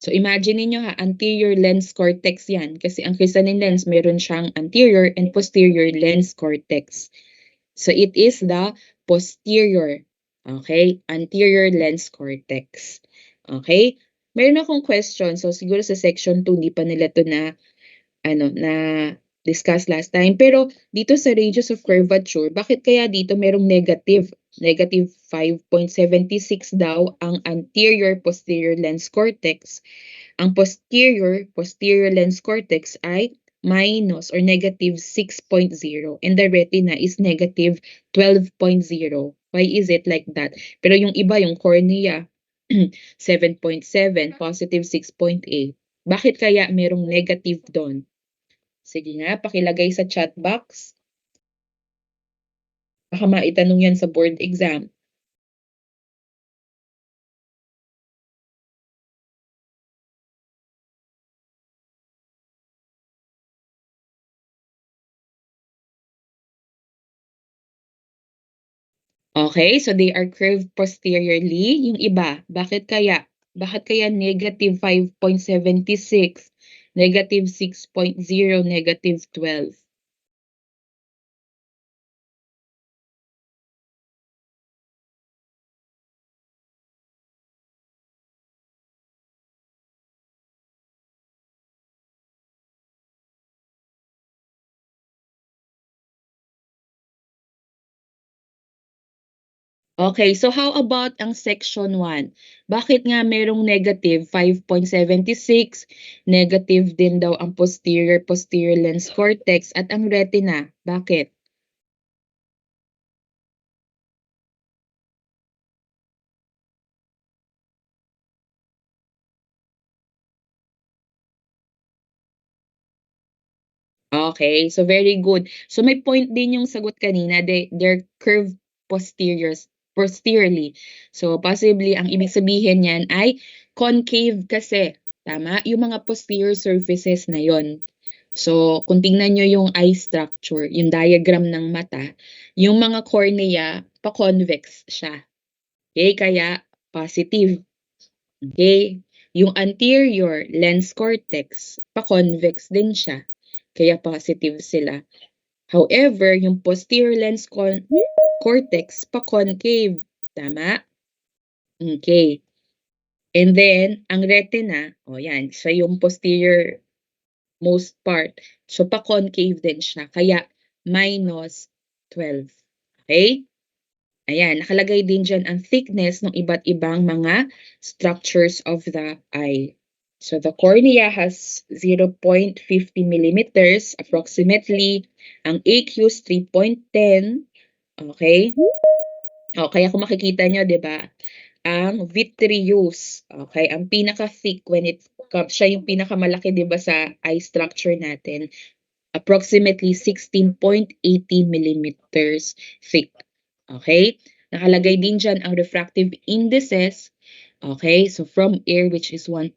So imagine niyo ha, anterior lens cortex yan kasi ang crystalline lens meron siyang anterior and posterior lens cortex. So it is the posterior, okay? Anterior lens cortex. Okay? Meron akong question. So siguro sa section 2 hindi pa nila to na discuss last time. Pero dito sa radius of curvature, bakit kaya dito merong negative? Negative 5.76 daw ang anterior posterior lens cortex. Ang posterior lens cortex ay minus or negative 6.0 and the retina is negative 12.0. Why is it like that? Pero yung iba, yung cornea, 7.7, positive 6.8. Bakit kaya merong negative doon? Sige nga, pakilagay sa chat box. Baka maitanong yan sa board exam. Okay, so they are curved posteriorly. Yung iba, bakit kaya? Bakit kaya negative 5.76, negative 6.0, negative 12? Okay, so how about ang section 1? Bakit nga merong negative 5.76, negative din daw ang posterior lens cortex at ang retina? Bakit? Okay, so very good. So may point din yung sagot kanina, they're curved posteriorly. So possibly ang ibig sabihin niyan ay concave kasi, tama? Yung mga posterior surfaces na yon. So kung tingnan nyo yung eye structure, yung diagram ng mata, yung mga cornea, pa-convex siya. Okay, kaya positive. Okay? Yung anterior lens cortex, pa-convex din siya. Kaya positive sila. However, yung posterior lens cortex, pa-concave. Tama? Okay. And then, ang retina, yan, siya yung posterior most part. So, pa-concave din siya. Kaya, minus 12. Okay? Ayan, nakalagay din dyan ang thickness ng iba't ibang mga structures of the eye. So the cornea has 0.50 millimeters approximately. Ang AQ is 3.10. Okay? O, kaya kung makikita nyo, di ba, ang vitreous, okay, ang pinaka-thick when it comes, siya yung pinakamalaki, di ba, sa eye structure natin, approximately 16.80 millimeters thick. Okay? Nakalagay din dyan ang refractive indices. Okay? So, from air, which is 1.0.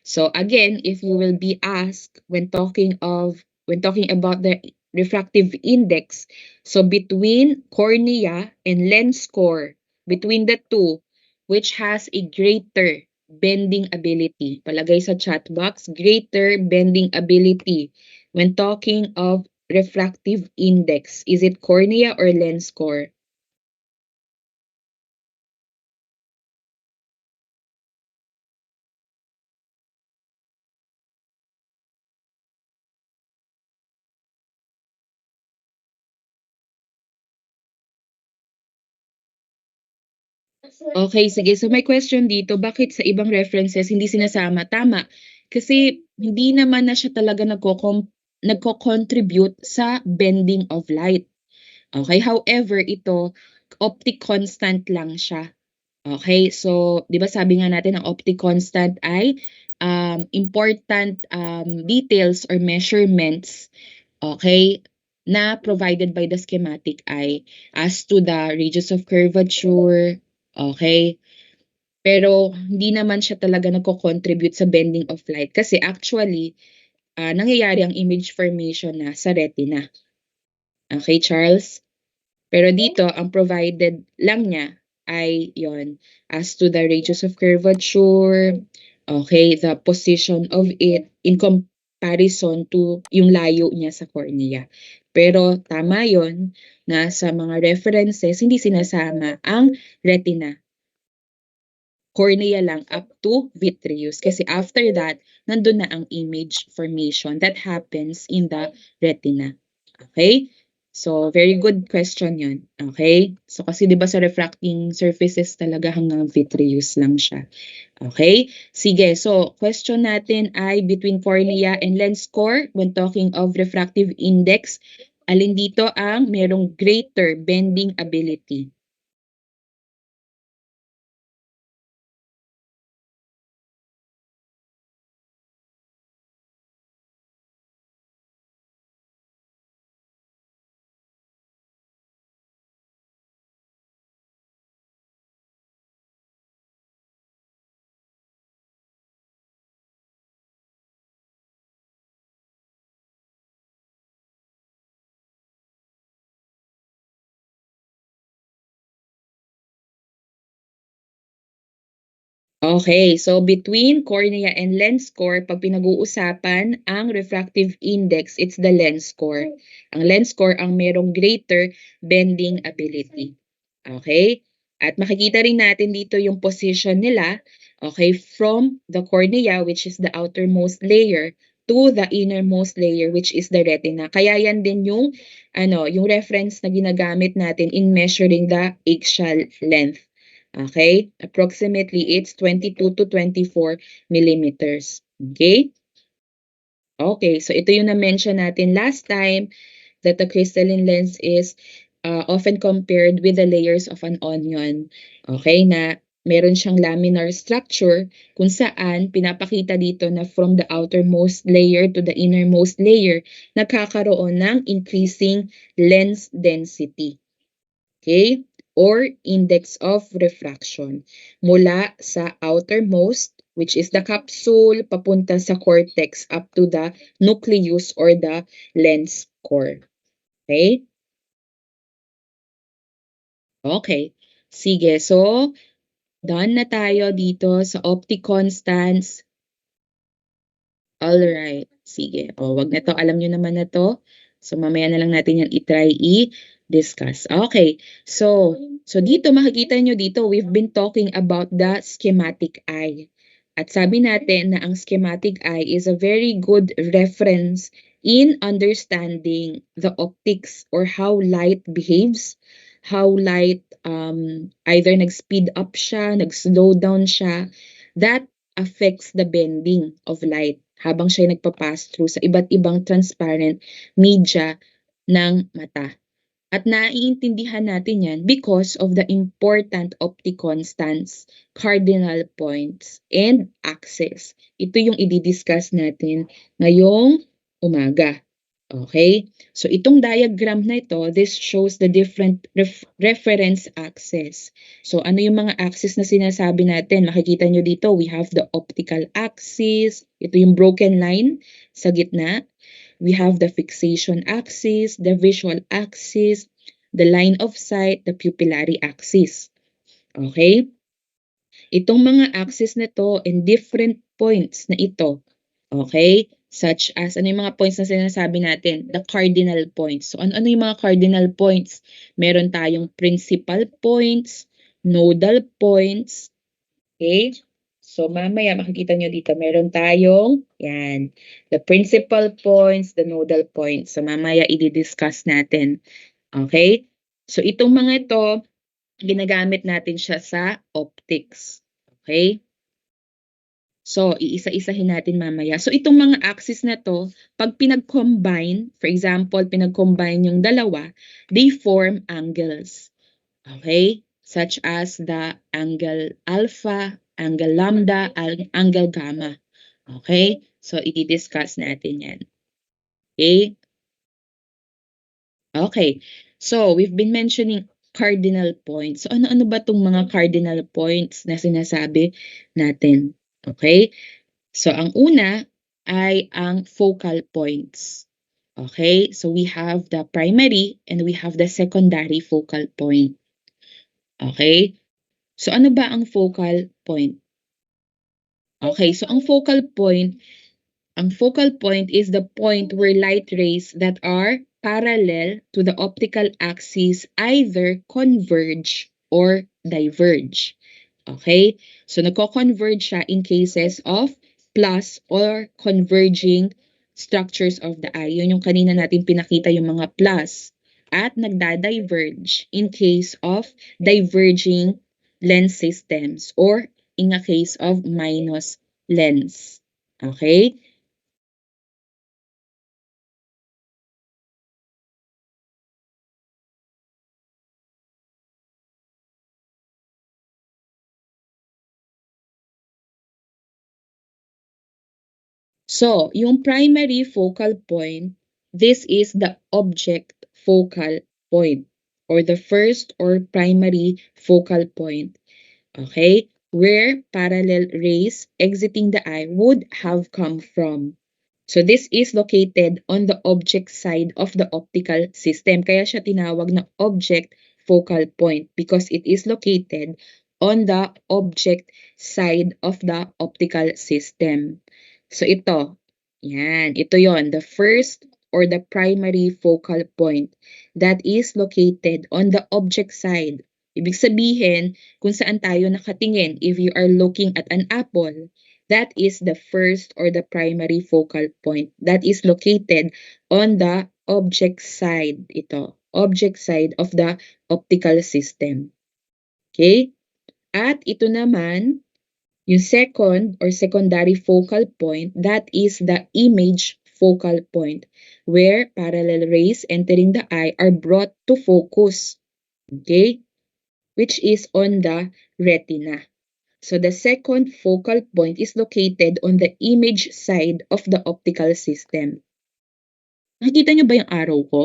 So, again, if you will be asked when talking about the refractive index, so between cornea and lens core, between the two, which has a greater bending ability. Palagay sa chat box, greater bending ability. When talking of refractive index, is it cornea or lens score? Okay, sige. So may question dito, bakit sa ibang references hindi sinasama? Tama. Kasi hindi naman na siya talaga nagko-contribute sa bending of light. Okay, however, ito, optic constant lang siya. Okay, so 'di ba sabi nga natin ang optic constant ay important details or measurements, okay, na provided by the schematic eye as to the radius of curvature, okay. Pero hindi naman siya talaga nagko-contribute sa bending of light kasi actually, nangyayari ang image formation na sa retina. Okay, Charles? Pero dito, ang provided lang niya ay yon as to the radius of curvature, okay, the position of it in comparison to yung layo niya sa cornea. Pero tama yon na sa mga references, hindi sinasama ang retina. Cornea lang up to vitreous. Kasi after that, nandun na ang image formation that happens in the retina. Okay? So, very good question yun. Okay? So, kasi di ba sa refracting surfaces talaga hanggang vitreous lang siya. Okay? Sige, so question natin ay between cornea and lens score when talking of refractive index, alin dito ang merong greater bending ability? Okay, so between cornea and lens score, pag pinag-uusapan ang refractive index, it's the lens score. Ang lens score ang merong greater bending ability. Okay? At makikita rin natin dito yung position nila, okay, from the cornea, which is the outermost layer, to the innermost layer, which is the retina. Kaya yan din yung, yung reference na ginagamit natin in measuring the axial length. Okay? Approximately, it's 22 to 24 millimeters. Okay? Okay, so ito yung na-mention natin last time that the crystalline lens is often compared with the layers of an onion. Okay, na meron siyang laminar structure kung saan pinapakita dito na from the outermost layer to the innermost layer, nagkakaroon ng increasing lens density. Okay? Or index of refraction. Mula sa outermost, which is the capsule, papunta sa cortex up to the nucleus or the lens core. Okay? Okay. Sige. So, done na tayo dito sa optic constants. Alright. Sige. O, wag na 'to. Alam niyo naman na 'to. So, mamaya na lang natin yan i-try i-discuss. Okay. So dito makikita niyo dito, we've been talking about the schematic eye. At sabi natin na ang schematic eye is a very good reference in understanding the optics or how light behaves, how light either nag-speed up siya, nag-slow down siya. That affects the bending of light habang siya nagpa-pass through sa iba't ibang transparent media ng mata. At naiintindihan natin yan because of the important optic constants, cardinal points, and axes. Ito yung i-discuss natin ngayong umaga. Okay? So itong diagram na ito, this shows the different reference axes. So ano yung mga axes na sinasabi natin? Makikita nyo dito, we have the optical axis. Ito yung broken line sa gitna. We have the fixation axis, the visual axis, the line of sight, the pupillary axis. Okay? Itong mga axis na to and different points na ito, okay? Such as, ano yung mga points na sinasabi natin? The cardinal points. So, ano yung mga cardinal points? Meron tayong principal points, nodal points, okay? So, mamaya makikita nyo dito, meron tayong, yan, the principal points, the nodal points. So, mamaya i-discuss natin. Okay? So, itong mga ito, ginagamit natin siya sa optics. Okay? So, iisa-isahin natin mamaya. So, itong mga axis na to, pag pinag-combine, for example, pinag-combine yung dalawa, they form angles. Okay? Such as the angle alpha, angle lambda, angle gamma. Okay? So, i-discuss natin yan. Okay? Okay. So, we've been mentioning cardinal points. So, ano-ano ba itong mga cardinal points na sinasabi natin? Okay? So, ang una ay ang focal points. Okay? So, we have the primary and we have the secondary focal point. Okay? So, ano ba ang focal point? Okay, so ang focal point is the point where light rays that are parallel to the optical axis either converge or diverge. Okay? So, nagko-converge siya in cases of plus or converging structures of the eye. Yun yung kanina natin pinakita yung mga plus. At nagda-diverge in case of diverging lens systems or in a case of minus lens. Okay? So, yung primary focal point, this is the object focal point or the first or primary focal point, okay, where parallel rays exiting the eye would have come from. So, this is located on the object side of the optical system. Kaya siya tinawag na object focal point because it is located on the object side of the optical system. So, ito yon, the first or the primary focal point that is located on the object side. Ibig sabihin, kung saan tayo nakatingin, if you are looking at an apple, that is the first or the primary focal point that is located on the object side. Ito, object side of the optical system. Okay? At ito naman, yung second or secondary focal point, that is the image focal point, where parallel rays entering the eye are brought to focus. Okay? Which is on the retina. So the second focal point is located on the image side of the optical system. Nakikita nyo ba yung arrow ko?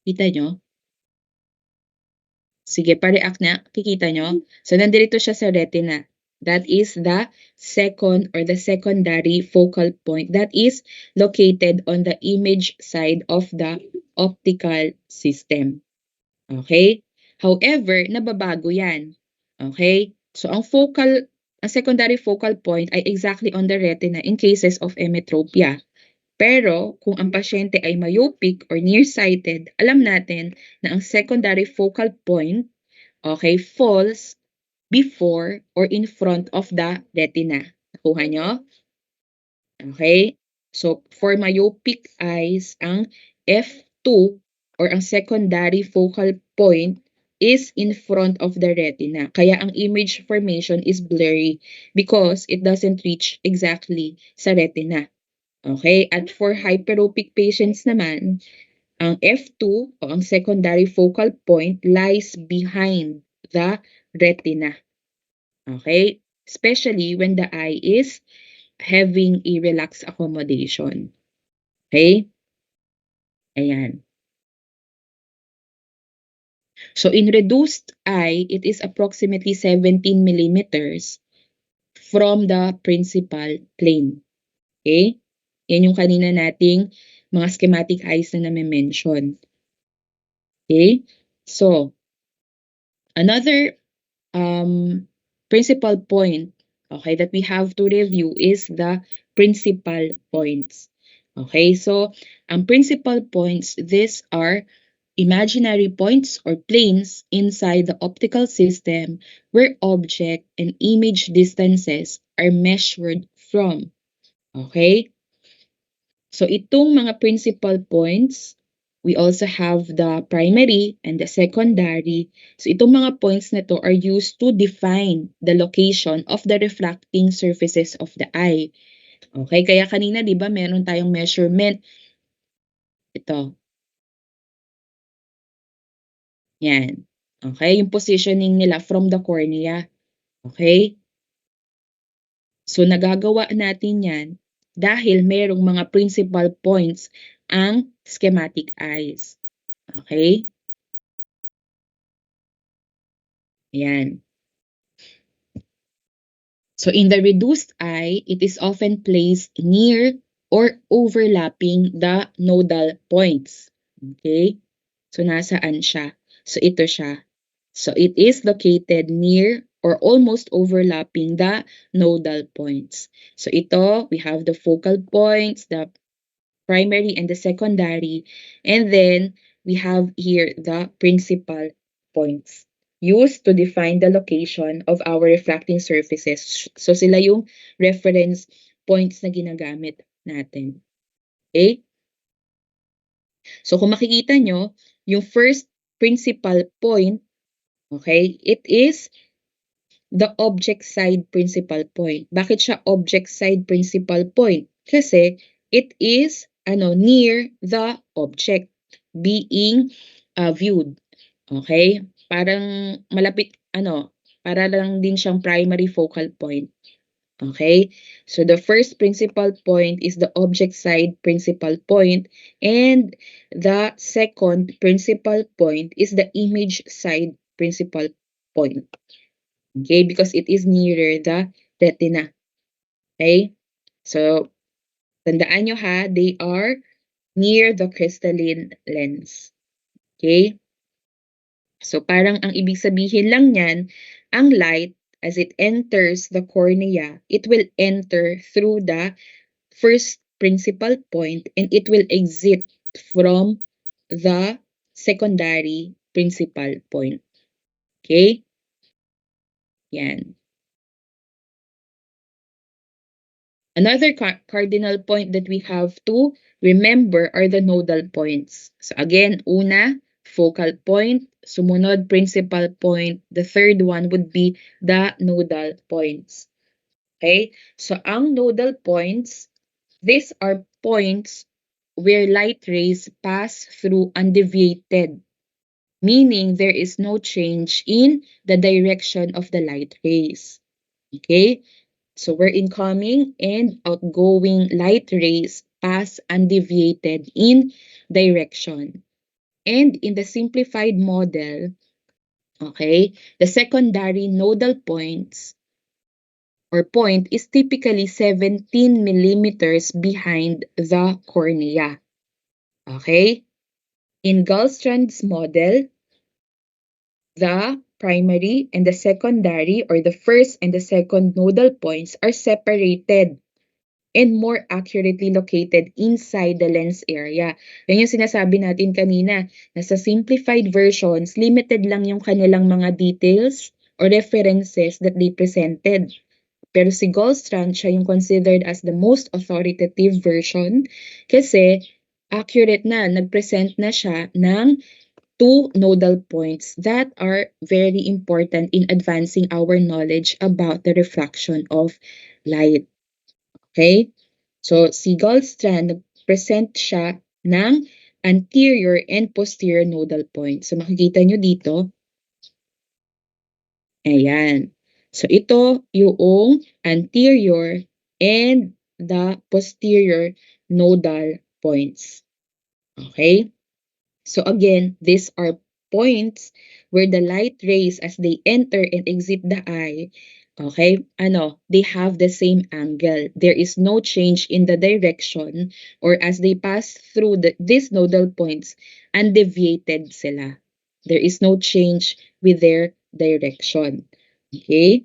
Kita nyo? Sige, pa-react na. Kikita nyo? So, nandito siya sa retina. That is the second or the secondary focal point that is located on the image side of the optical system. Okay? However, nababago yan. Okay? So, ang secondary focal point ay exactly on the retina in cases of emetropia. Pero, kung ang pasyente ay myopic or nearsighted, alam natin na ang secondary focal point, okay, falls before or in front of the retina. Nakuha nyo? Okay? So, for myopic eyes, ang F2 or ang secondary focal point is in front of the retina. Kaya ang image formation is blurry because it doesn't reach exactly sa retina. Okay? At for hyperopic patients naman, ang F2 o ang secondary focal point lies behind the retina. Okay? Especially when the eye is having a relaxed accommodation. Okay? Ayan. So, in reduced eye, it is approximately 17 millimeters from the principal plane. Okay? Yan yung kanina nating mga schematic eyes na name-mention. Okay? So, another principal point, okay, that we have to review is the principal points. Okay, so ang principal points, these are imaginary points or planes inside the optical system where object and image distances are measured from. Okay? So itong mga principal points, we also have the primary and the secondary. So itong mga points na to are used to define the location of the refracting surfaces of the eye. Okay, kaya kanina 'di ba meron tayong measurement. Ito, yan. Okay, yung positioning nila from the cornea. Okay? So nagagawa natin yan dahil merong mga principal points ang schematic eyes. Okay? Yan. So in the reduced eye, it is often placed near or overlapping the nodal points. Okay? So nasaan siya? So ito siya. So it is located near or almost overlapping the nodal points. So ito, we have the focal points, the primary and the secondary, and then we have here the principal points used to define the location of our refracting surfaces. So sila yung reference points na ginagamit natin. Okay? So kung makikita nyo, yung first principal point, okay, it is the object side principal point. Bakit siya object side principal point? Kasi it is near the object being viewed. Okay? Parang malapit para lang din siyang primary focal point. Okay? So the first principal point is the object side principal point, and the second principal point is the image side principal point. Okay? Because it is nearer the retina. Okay? So, tandaan nyo ha, they are near the crystalline lens. Okay? So, parang ang ibig sabihin lang niyan, ang light, as it enters the cornea, it will enter through the first principal point and it will exit from the secondary principal point. Okay? Yan. Another cardinal point that we have to remember are the nodal points. So again, una, focal point, sumunod, principal point. The third one would be the nodal points. Okay? So ang nodal points, these are points where light rays pass through undeviated, meaning there is no change in the direction of the light rays. Okay? So where incoming and outgoing light rays pass undeviated in direction. And in the simplified model, okay, the secondary nodal points or point is typically 17 millimeters behind the cornea. Okay? In Gallstrand's model, the primary and the secondary or the first and the second nodal points are separated and more accurately located inside the lens area. Yan yung sinasabi natin kanina, na sa simplified versions, limited lang yung kanilang mga details or references that they presented. Pero si Goldstrand, siya yung considered as the most authoritative version kasi accurate na, nag-present na siya ng two nodal points that are very important in advancing our knowledge about the refraction of light. Okay? So, si Goldstrand, nag-present siya ng anterior and posterior nodal points. So, makikita nyo dito. Ayan. So, ito yung anterior and the posterior nodal points. Okay? So, again, these are points where the light rays as they enter and exit the eye, okay, they have the same angle. There is no change in the direction, or as they pass through these nodal points, undeviated sila. There is no change with their direction. Okay?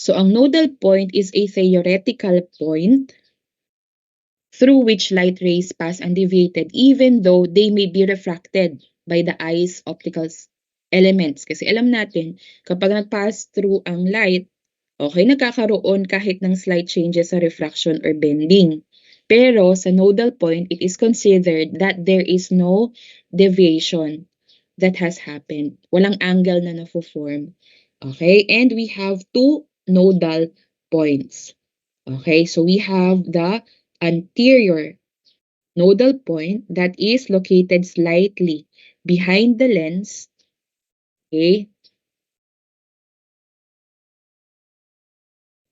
So, ang nodal point is a theoretical point through which light rays pass undeviated even though they may be refracted by the eye's optical elements. Kasi alam natin, kapag nag-pass through ang light, okay, nagkakaroon kahit ng slight changes sa refraction or bending. Pero sa nodal point, it is considered that there is no deviation that has happened. Walang angle na na-form. Okay, and we have two nodal points. Okay, so we have the anterior nodal point that is located slightly behind the lens. Okay,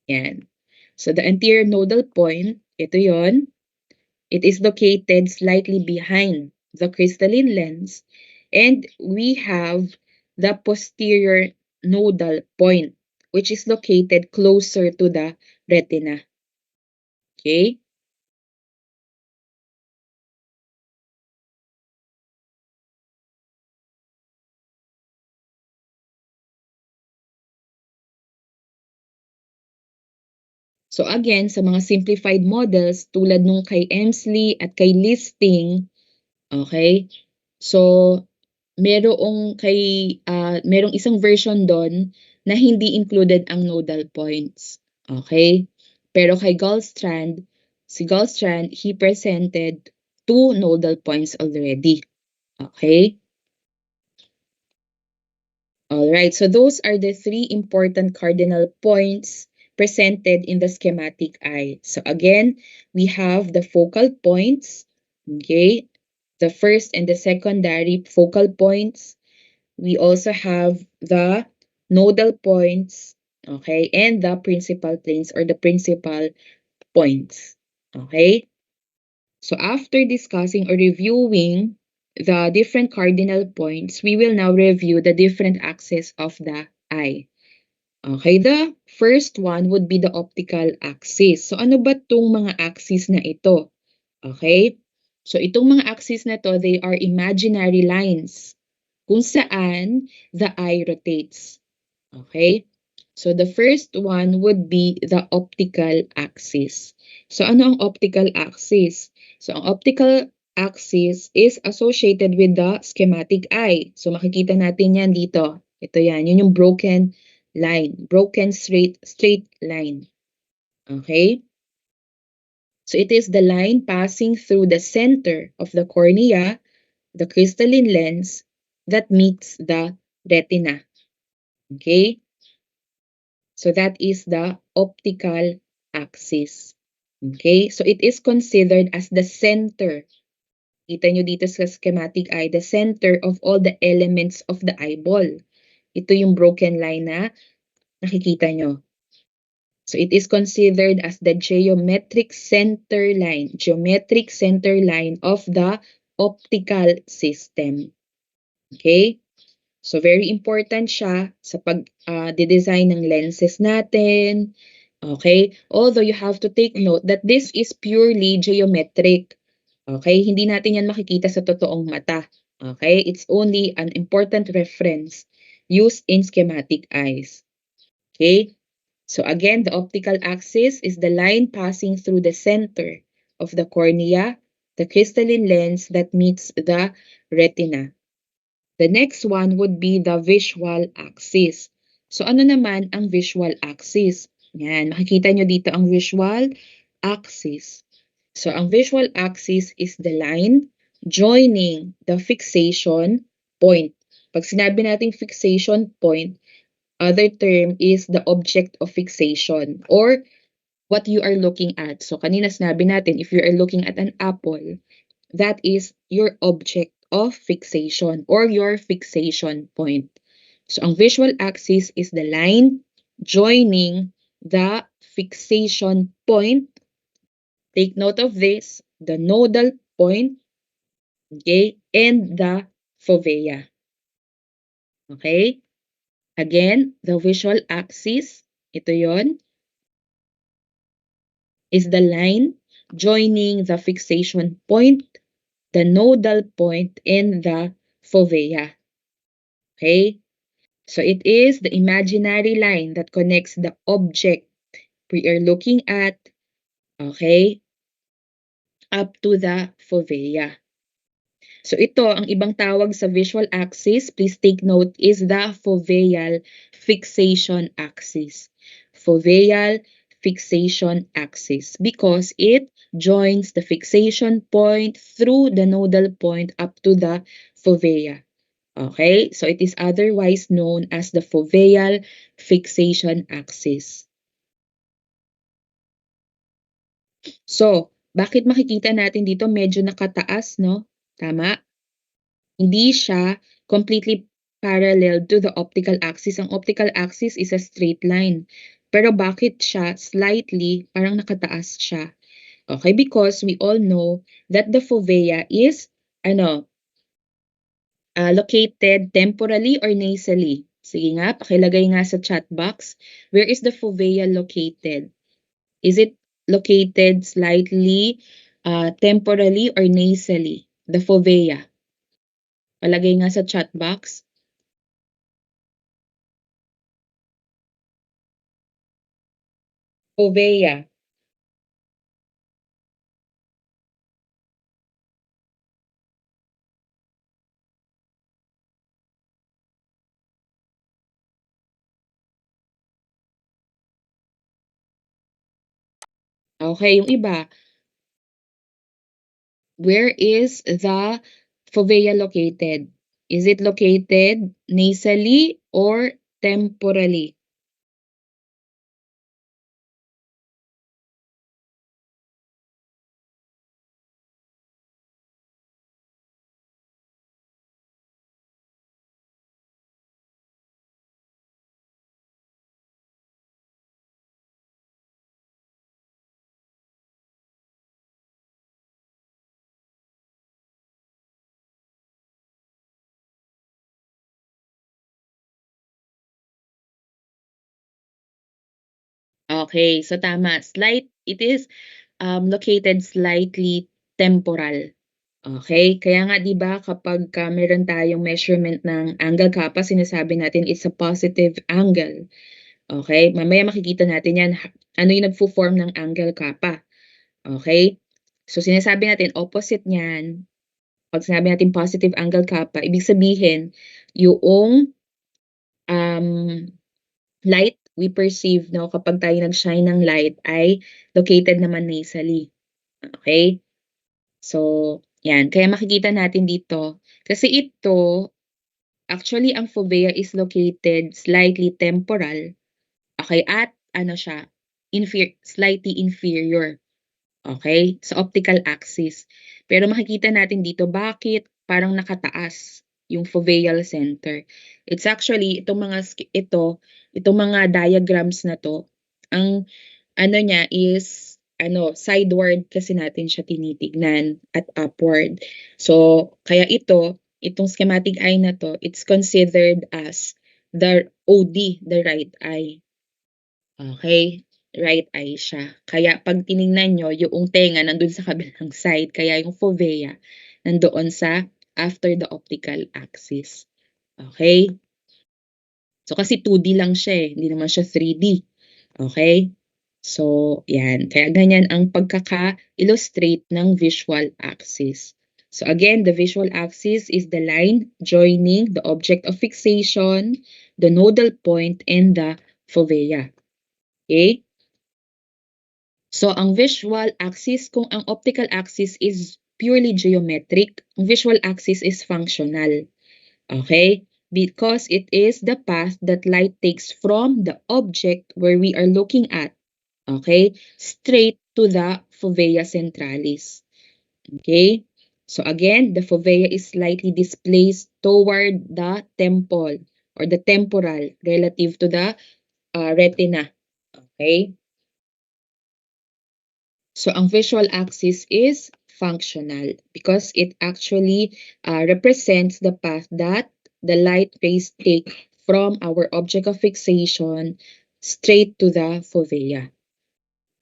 yan. So the anterior nodal point, ito yon. It is located slightly behind the crystalline lens. And we have the posterior nodal point, which is located closer to the retina. Okay? So again, sa mga simplified models tulad nung kay Emsley at kay Listing, okay? So merong isang version doon na hindi included ang nodal points. Okay? Pero kay Gallstrand, si Gallstrand, he presented two nodal points already. Okay? Alright, so those are the three important cardinal points presented in the schematic eye. So again, we have the focal points, okay? The first and the secondary focal points. We also have the nodal points, okay? And the principal planes or the principal points, okay? So after discussing or reviewing the different cardinal points, we will now review the different axes of the eye. Okay, the first one would be the optical axis. So ano ba itong mga axis na ito? Okay? So itong mga axis na to, they are imaginary lines kung saan the eye rotates. Okay? So the first one would be the optical axis. So ano ang optical axis? So ang optical axis is associated with the schematic eye. So makikita natin yan dito. Ito yan. Yun yung broken line. Broken straight line. Okay? So it is the line passing through the center of the cornea, the crystalline lens, that meets the retina. Okay? So that is the optical axis. Okay? So it is considered as the center. Kita nyo dito sa schematic eye, the center of all the elements of the eyeball. Ito yung broken line na nakikita nyo. So it is considered as the geometric center line of the optical system. Okay? So very important siya sa pag-design ng lenses natin. Okay? Although you have to take note that this is purely geometric. Okay? Hindi natin yan makikita sa totoong mata. Okay? It's only an important reference used in schematic eyes. Okay? So again, the optical axis is the line passing through the center of the cornea, the crystalline lens that meets the retina. The next one would be the visual axis. So ano naman ang visual axis? Yan, makikita nyo dito ang visual axis. So ang visual axis is the line joining the fixation point. Pag sinabi nating fixation point, other term is the object of fixation or what you are looking at. So kanina sinabi natin, if you are looking at an apple, that is your object of fixation or your fixation point. So ang visual axis is the line joining the fixation point. Take note of this, the nodal point, okay, and the fovea. Okay? Again, the visual axis, ito yon, is the line joining the fixation point, the nodal point in the fovea. Okay? So it is the imaginary line that connects the object we are looking at, okay, up to the fovea. So ito, ang ibang tawag sa visual axis, please take note, is the foveal fixation axis. Foveal fixation axis because it joins the fixation point through the nodal point up to the fovea. Okay, so it is otherwise known as the foveal fixation axis. So, bakit makikita natin dito medyo nakataas, no? Tama? Hindi siya completely parallel to the optical axis. Ang optical axis is a straight line. Pero bakit siya slightly parang nakataas siya? Okay, because we all know that the fovea is located temporally or nasally. Sige nga, pakilagay nga sa chat box. Where is the fovea located? Is it located slightly temporally or nasally? The fovea. Palagay nga sa chat box. Fovea. Okay, yung iba. Where is the fovea located? Is it located nasally or temporally? Okay, so tama. It is located slightly temporal. Okay, kaya nga 'di ba kapagka meron tayong measurement ng angle kappa, sinasabi natin it's a positive angle. Okay, mamaya makikita natin 'yan, ano yung nagfo-form ng angle kappa. Okay, so sinasabi natin opposite niyan, 'pag sinabi natin positive angle kappa, ibig sabihin yung um, light we perceive 'no, kapag tayo nag-shine ng light ay located naman nasally. Okay? So, 'yan. Kaya makikita natin dito, kasi ito, actually ang fovea is located slightly temporal, okay, at ano siya, slightly inferior, okay, sa optical axis. Pero makikita natin dito bakit parang nakataas yung foveal center. It's actually itong mga diagrams na 'to, ang ano niya is sideward kasi natin siya tinitignan at upward. So, kaya itong schematic eye na 'to, it's considered as the OD, the right eye. Okay, right eye siya. Kaya 'pag tiningnan niyo yung tenga nandun sa kabilang side, kaya yung fovea nandoon sa after the optical axis. Okay? So, kasi 2D lang siya, hindi naman siya 3D. Okay? So, 'yan. Kaya ganyan ang pagkaka-illustrate ng visual axis. So again, the visual axis is the line joining the object of fixation, the nodal point, and the fovea. Okay? So ang visual axis, kung ang optical axis is purely geometric, ang visual axis is functional. Okay? Because it is the path that light takes from the object where we are looking at, okay, straight to the fovea centralis. Okay? So again, the fovea is slightly displaced toward the temple or the temporal relative to the retina. Okay? So ang visual axis is functional because it actually represents the path that the light rays take from our object of fixation straight to the fovea.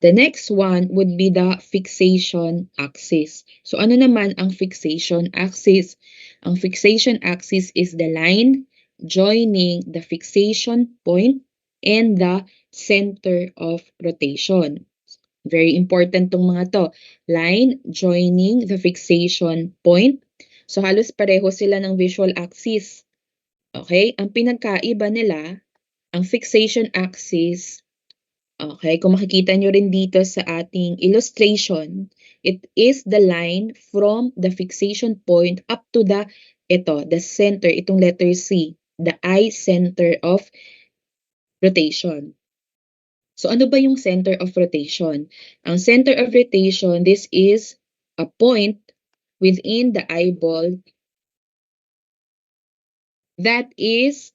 The next one would be the fixation axis. So ano naman ang fixation axis? Ang fixation axis is the line joining the fixation point and the center of rotation. Very important tong mga to. Line joining the fixation point. So halos pareho sila ng visual axis. Okay? Ang pinagkaiba nila, ang fixation axis. Okay, kung makikita nyo rin dito sa ating illustration, it is the line from the fixation point up to the center, itong letter C, the eye center of rotation. So ano ba yung center of rotation? Ang center of rotation, this is a point within the eyeball that is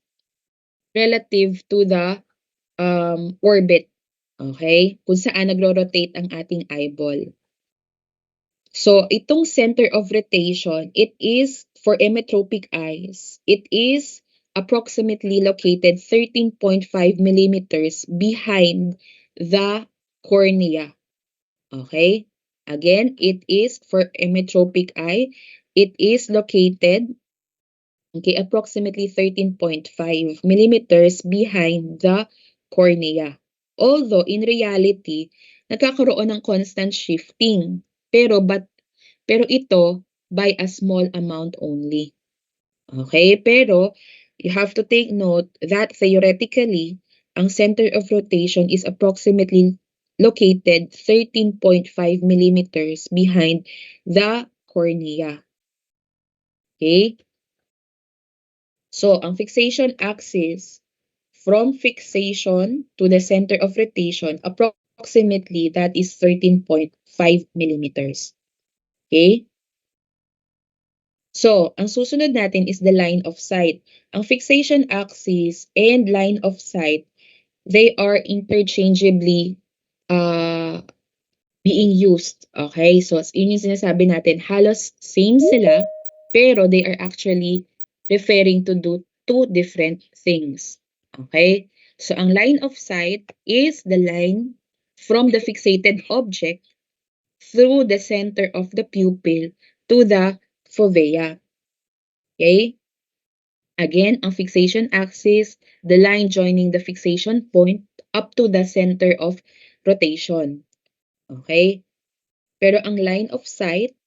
relative to the orbit. Okay? Kung saan nagro-rotate ang ating eyeball. So, itong center of rotation, it is for emmetropic eyes. It is approximately located 13.5 millimeters behind the cornea. Okay? Again, it is for emmetropic eye. It is located approximately 13.5 millimeters behind the cornea. Although, in reality, nagkakaroon ng constant shifting. Pero ito, by a small amount only. Okay? Pero, you have to take note that theoretically, ang center of rotation is approximately located 13.5 millimeters behind the cornea. Okay? So, ang fixation axis, from fixation to the center of rotation, approximately that is 13.5 millimeters. Okay? So, ang susunod natin is the line of sight. Ang fixation axis and line of sight, they are interchangeably uh, being used. Okay? So, yun yung sinasabi natin, halos same sila, pero they are actually referring to do two different things. Okay? So, ang line of sight is the line from the fixated object through the center of the pupil to the fovea. Okay? Again, ang fixation axis, the line joining the fixation point up to the center of rotation. Okay? Pero ang line of sight,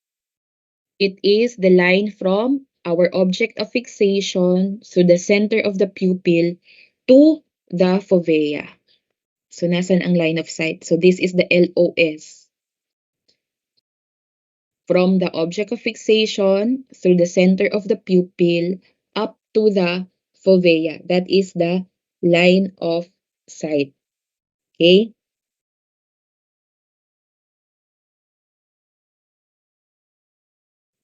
it is the line from our object of fixation to the center of the pupil to the fovea. So, nasan ang line of sight? So, this is the LOS. From the object of fixation through the center of the pupil up to the fovea. That is the line of sight. Okay?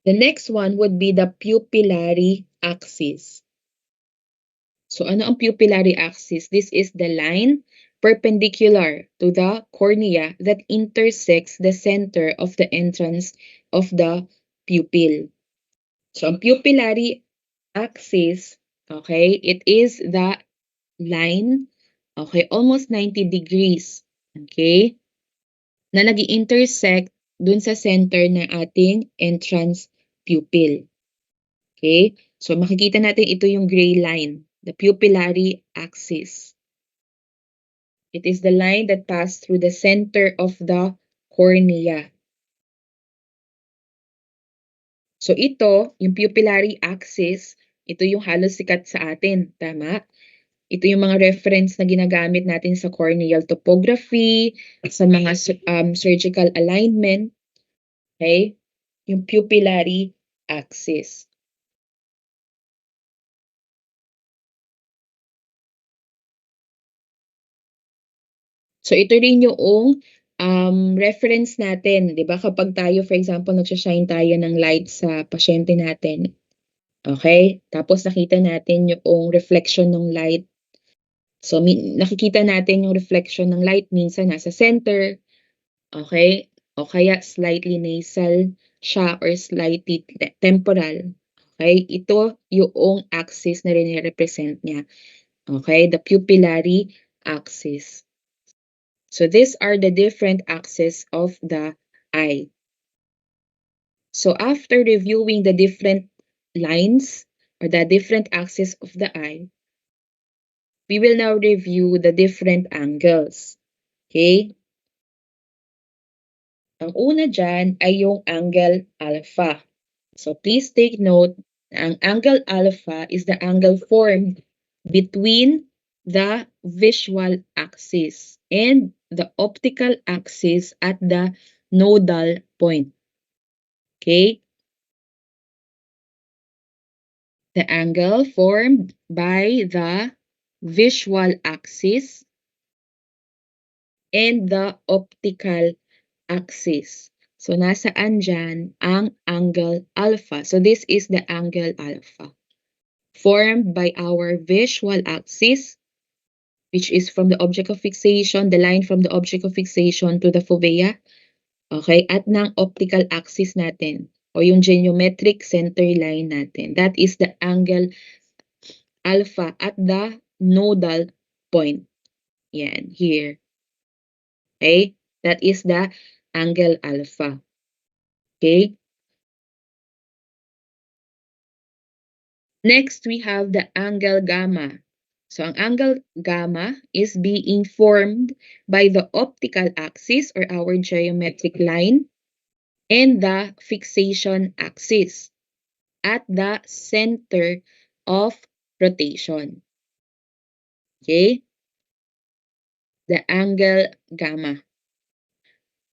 The next one would be the pupillary axis. So, ano ang pupillary axis? This is the line perpendicular to the cornea that intersects the center of the entrance of the pupil. So, ang pupillary axis, okay, it is the line, okay, almost 90 degrees, okay, na nag-intersect dun sa center ng ating entrance pupil. Okay? So, makikita natin ito yung gray line, the pupillary axis. It is the line that passed through the center of the cornea. So, ito, yung pupillary axis, ito yung halos sikat sa atin. Tama? Ito yung mga reference na ginagamit natin sa corneal topography, sa mga surgical alignment. Okay? Yung pupillary axis. So, ito rin yung reference natin, di ba? Kapag tayo, for example, nagsashine tayo ng light sa pasyente natin. Okay? Tapos nakita natin yung reflection ng light. So, nakikita natin yung reflection ng light minsan nasa center. Okay? O kaya slightly nasal siya or slightly temporal. Okay? Ito yung axis na rin represent niya. Okay? The pupillary axis. So these are the different axes of the eye. So after reviewing the different lines or the different axes of the eye, we will now review the different angles. Okay? Ang una dyan ay yung angle alpha. So please take note, ang angle alpha is the angle formed between the visual axis and the optical axis at the nodal point. Okay? The angle formed by the visual axis and the optical axis. So, nasaan dyan ang angle alpha? So, this is the angle alpha formed by our visual axis, which is from the object of fixation, the line from the object of fixation to the fovea. Okay? At ng optical axis natin o yung geometric center line natin. That is the angle alpha at the nodal point. Yan, here. Okay? That is the angle alpha. Okay? Next, we have the angle gamma. So, ang angle gamma is being formed by the optical axis or our geometric line and the fixation axis at the center of rotation. Okay? The angle gamma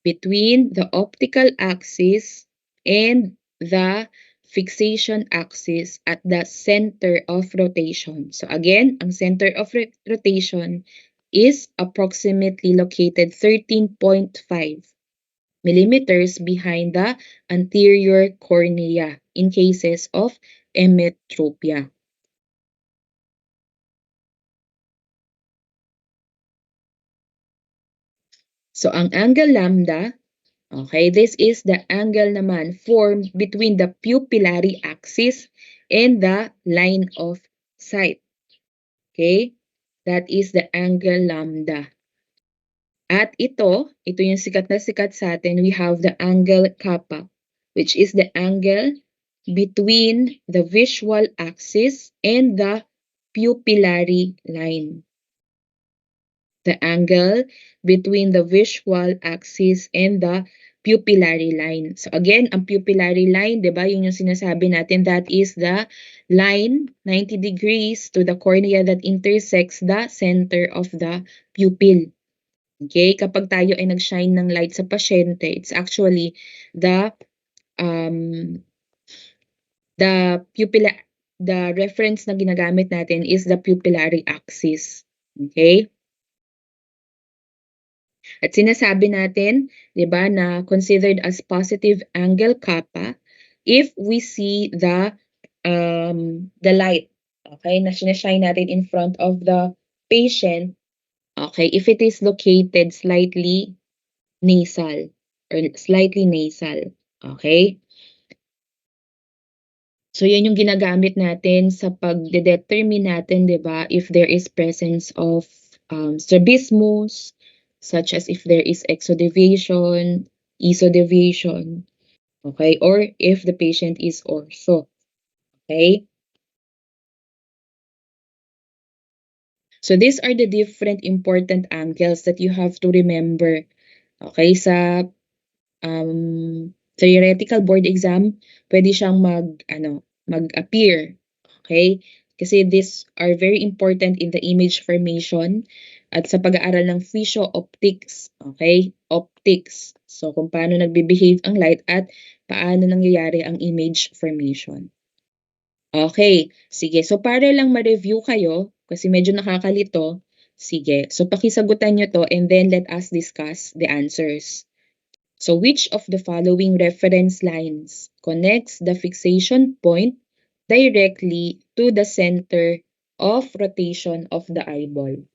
between the optical axis and the fixation axis at the center of rotation. So again, ang center of rotation is approximately located 13.5 millimeters behind the anterior cornea in cases of emmetropia. So ang angle lambda, okay, this is the angle naman formed between the pupillary axis and the line of sight. Okay? That is the angle lambda. At ito yung sikat na sikat sa atin, we have the angle kappa, which is the angle between the visual axis and the pupillary line. The angle between the visual axis and the pupillary line. So again, ang pupillary line, 'di ba? Yun yung sinasabi natin, that is the line 90 degrees to the cornea that intersects the center of the pupil. Okay? Kapag tayo ay nag-shine ng light sa pasyente, it's actually the um the reference na ginagamit natin is the pupillary axis. Okay? At sinasabi natin, 'di ba, na considered as positive angle kappa if we see the light, okay, na shine natin in front of the patient, okay, if it is located slightly nasal or slightly nasal, okay? So, yan yung ginagamit natin sa pagde-determine natin, 'di ba, if there is presence of strabismus, such as if there is exodeviation, esodeviation, okay, or if the patient is ortho, okay? So, these are the different important angles that you have to remember, okay, sa theoretical board exam, pwede siyang mag-appear. Okay? Kasi these are very important in the image formation at sa pag-aaral ng physio-optics. Okay? Optics. So, kung paano nagbe-behave ang light at paano nangyayari ang image formation. Okay. Sige. So, para lang ma-review kayo, kasi medyo nakakalito, sige. So, pakisagutan nyo to and then let us discuss the answers. So which of the following reference lines connects the fixation point directly to the center of rotation of the eyeball?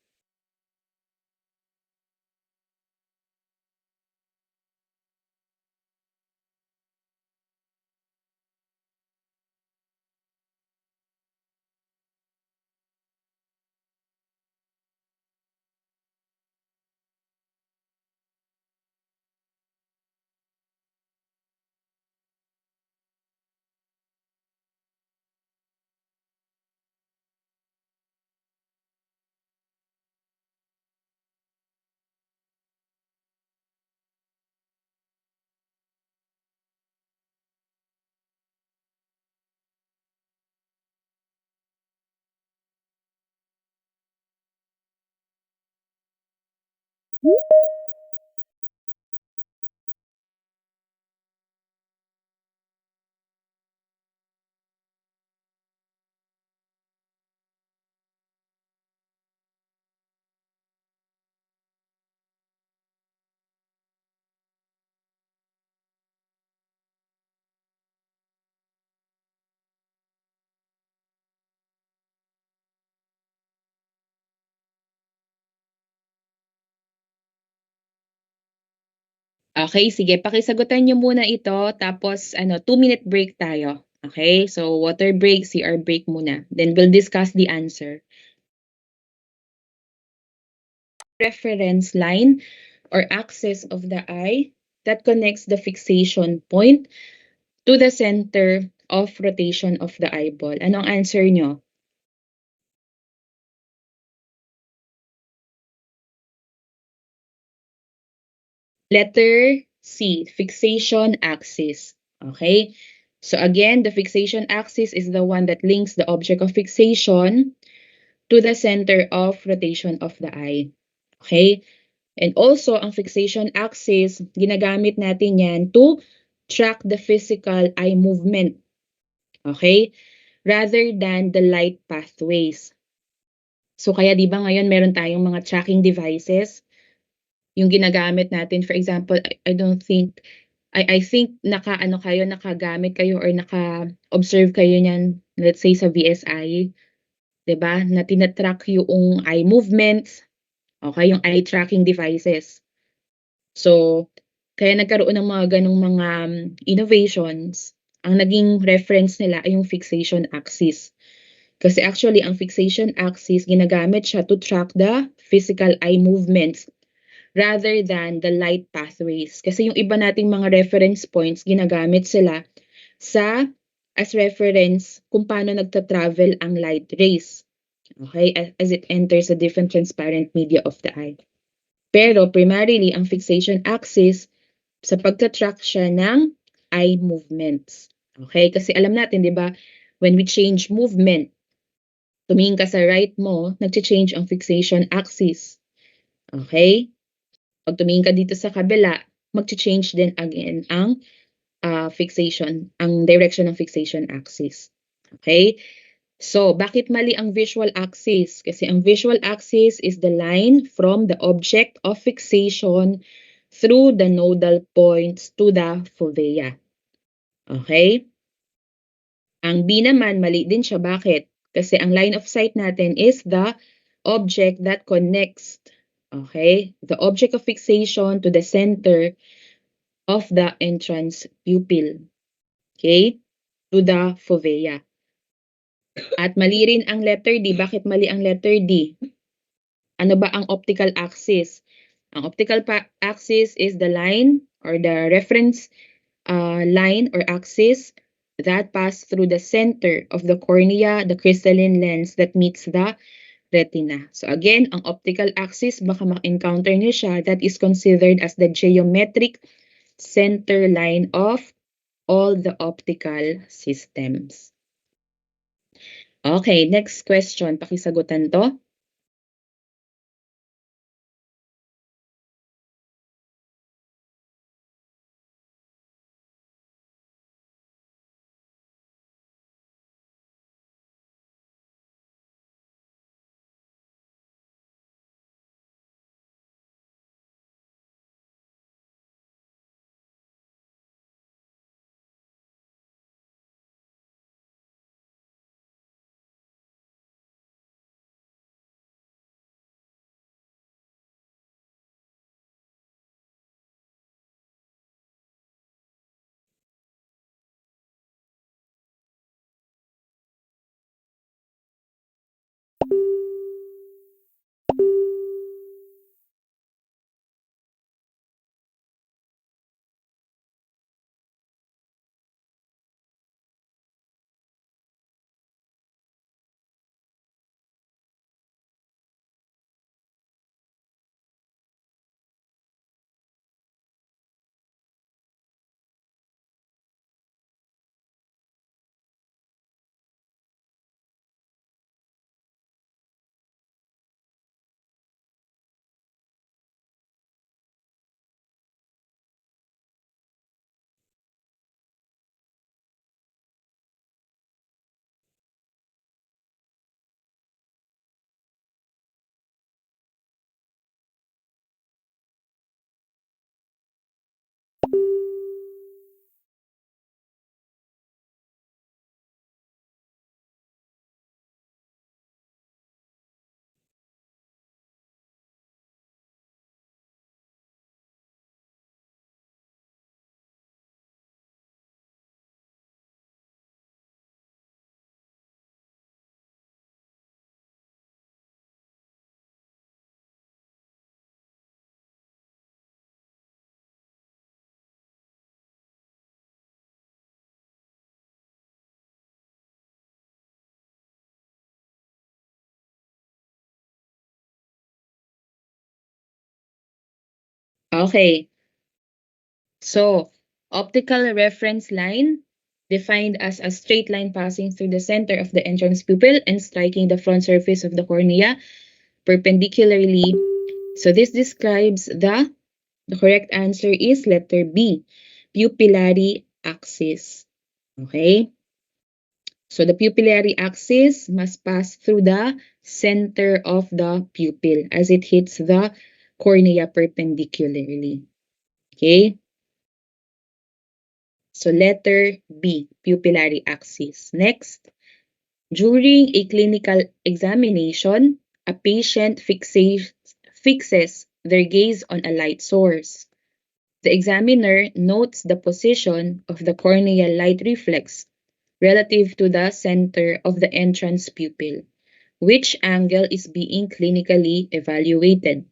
Okay, sige pakisagutan niyo muna ito tapos 2-minute break tayo. Okay, so water break, CR break muna. Then we'll discuss the answer. Reference line or axis of the eye that connects the fixation point to the center of rotation of the eyeball. Anong answer nyo? Letter C, fixation axis. Okay? So again, the fixation axis is the one that links the object of fixation to the center of rotation of the eye. Okay? And also, ang fixation axis, ginagamit natin yan to track the physical eye movement. Okay? Rather than the light pathways. So kaya 'di ba ngayon meron tayong mga tracking devices yung ginagamit natin. For example, I don't think I think nakagamit kayo or naka-observe kayo niyan, let's say sa VSI, 'di ba? Na tina-track yung eye movements, okay, yung eye tracking devices. So, kaya nagkaroon ng mga ganong mga innovations. Ang naging reference nila ay yung fixation axis. Kasi actually, ang fixation axis, ginagamit siya to track the physical eye movements rather than the light pathways. Kasi yung iba nating mga reference points, ginagamit sila sa as reference kung paano nagta-travel ang light rays. Okay? As it enters a different transparent media of the eye. Pero primarily, ang fixation axis, sa pagta-track siya ng eye movements. Okay? Kasi alam natin, di ba, when we change movement, tumingin ka sa right mo, nag-change ang fixation axis. Okay? Pag tumingin ka dito sa kabila, mag-change din again ang ang direction ng fixation axis. Okay? So, bakit mali ang visual axis? Kasi ang visual axis is the line from the object of fixation through the nodal points to the fovea. Okay? Ang B naman, mali din siya. Bakit? Kasi ang line of sight natin is the object that connects, okay, the object of fixation to the center of the entrance pupil, okay, to the fovea. At mali rin ang letter D. Bakit mali ang letter D? Ano ba ang optical axis? Ang optical axis is the line or the reference line or axis that pass through the center of the cornea, the crystalline lens that meets the retina. So again, ang optical axis, baka ma-encounter niyo siya, that is considered as the geometric center line of all the optical systems. Okay, next question. Pakisagutan to. Okay. So, optical reference line defined as a straight line passing through the center of the entrance pupil and striking the front surface of the cornea perpendicularly. So this describes the correct answer is letter B, pupillary axis. Okay? So the pupillary axis must pass through the center of the pupil as it hits the cornea perpendicularly. Okay? So letter B, pupillary axis. Next, during a clinical examination, a patient fixes their gaze on a light source. The examiner notes the position of the corneal light reflex relative to the center of the entrance pupil. Which angle is being clinically evaluated?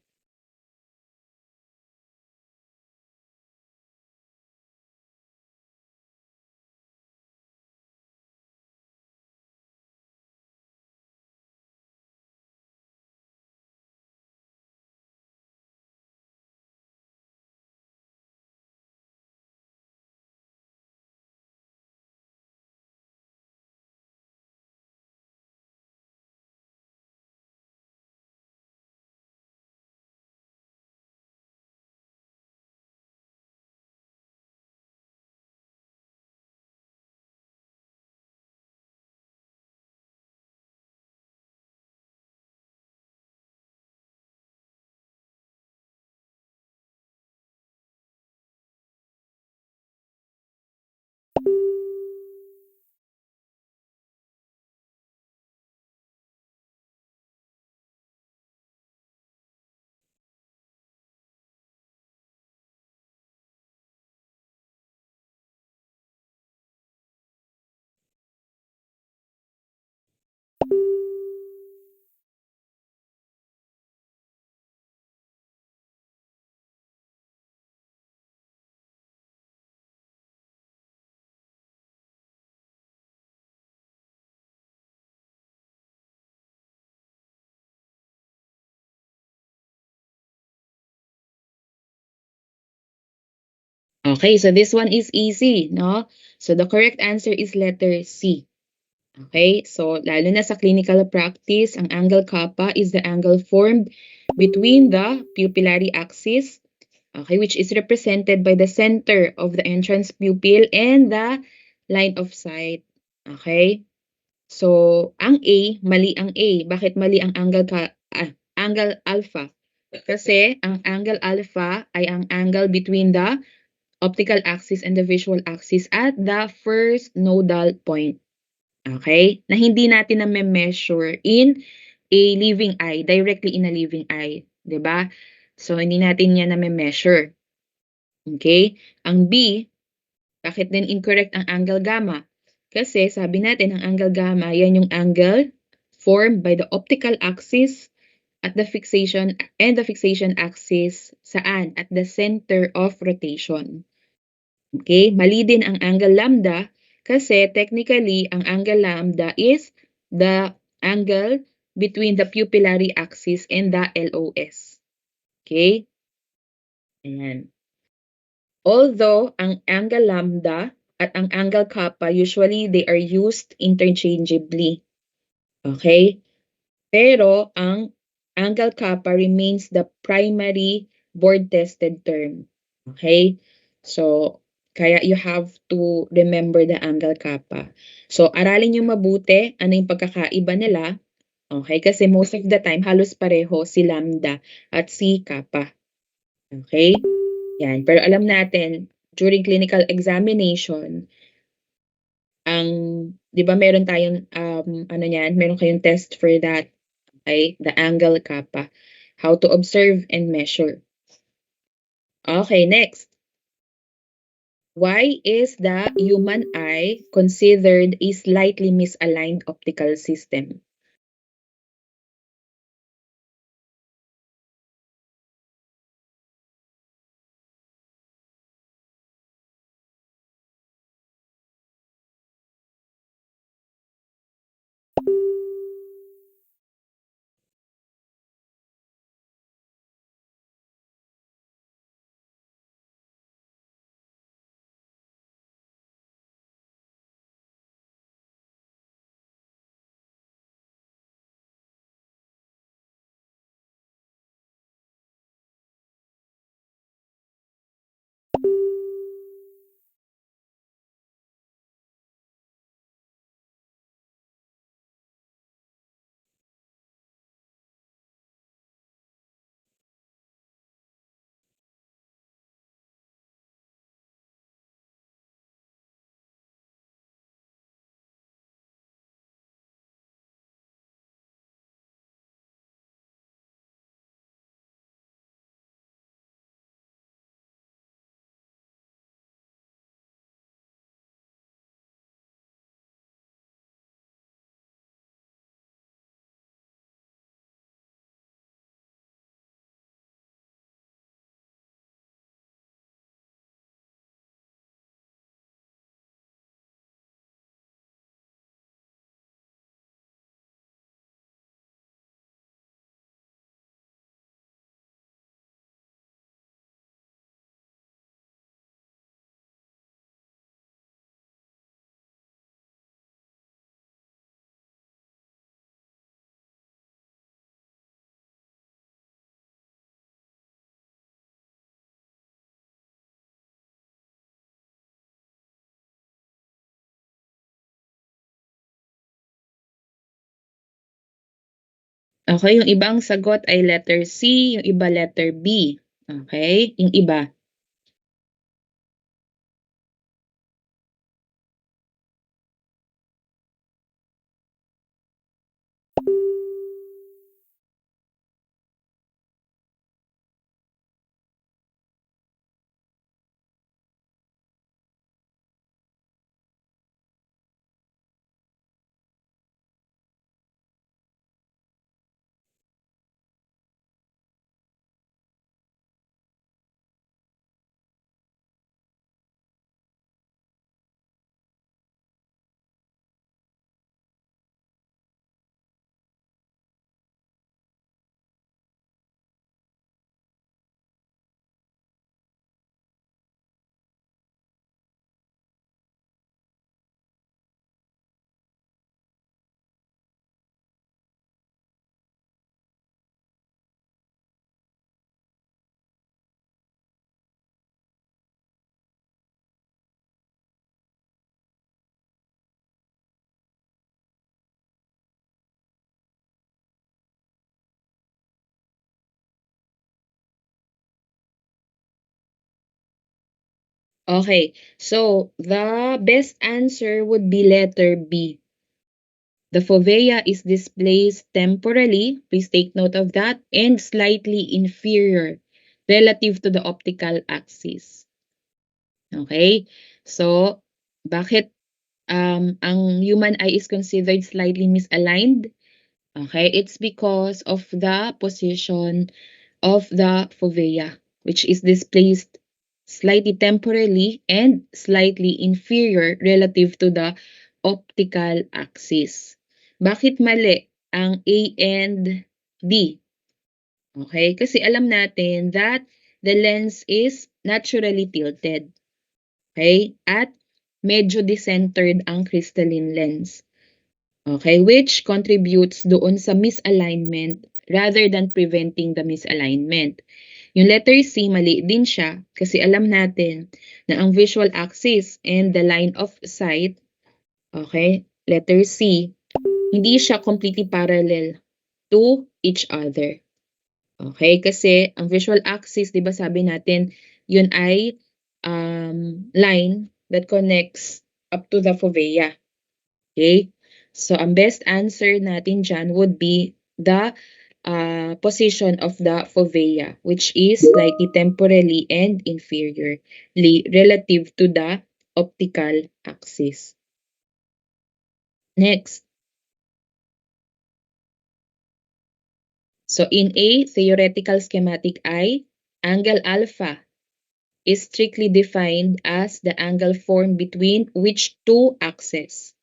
Okay, so this one is easy, no? So the correct answer is letter C. Okay, so lalo na sa clinical practice, ang angle kappa is the angle formed between the pupillary axis, okay, which is represented by the center of the entrance pupil and the line of sight. Okay? So, ang A, mali ang A. Bakit mali ang angle alpha? Kasi ang angle alpha ay ang angle between the optical axis and the visual axis at the first nodal point. Okay? Na hindi natin na-measure in a living eye, directly in a living eye. 'Di ba? So, hindi natin yan na-measure. Okay? Ang B, bakit din incorrect ang angle gamma? Kasi sabi natin ang angle gamma, yan yung angle formed by the optical axis at the fixation axis saan? At the center of rotation. Okay? Mali din ang angle lambda kasi technically ang angle lambda is the angle between the pupillary axis and the LOS. Okay? Ayan. Although ang angle lambda at ang angle kappa, usually they are used interchangeably. Okay? Pero ang angle kappa remains the primary board-tested term. Okay? So, kaya you have to remember the angle kappa. So, aralin nyo mabuti ano yung pagkakaiba nila. Okay? Kasi most of the time, halos pareho si lambda at si kappa. Okay? Yan. Pero alam natin, during clinical examination, ang, di ba meron tayong, ano yan, meron kayong test for that, okay? The angle kappa. How to observe and measure. Okay, next. Why is the human eye considered a slightly misaligned optical system? Okay, yung ibang sagot ay letter C, yung iba letter B. Okay, yung iba. Okay, so the best answer would be letter B. The fovea is displaced temporally, please take note of that, and slightly inferior relative to the optical axis. Okay? So, bakit ang human eye is considered slightly misaligned? Okay, it's because of the position of the fovea, which is displaced slightly temporally and slightly inferior relative to the optical axis. Bakit mali ang A and D? Okay, kasi alam natin that the lens is naturally tilted. Okay, at medyo decentered ang crystalline lens. Okay, which contributes doon sa misalignment rather than preventing the misalignment. Yung letter C, mali din siya kasi alam natin na ang visual axis and the line of sight, okay, letter C, hindi siya completely parallel to each other. Okay, kasi ang visual axis, 'di ba sabi natin, yun ay line that connects up to the fovea. Okay? So, ang best answer natin dyan would be the position of the fovea, which is slightly temporally and inferiorly relative to the optical axis. Next. So, in a theoretical schematic eye, angle alpha is strictly defined as the angle formed between which two axes?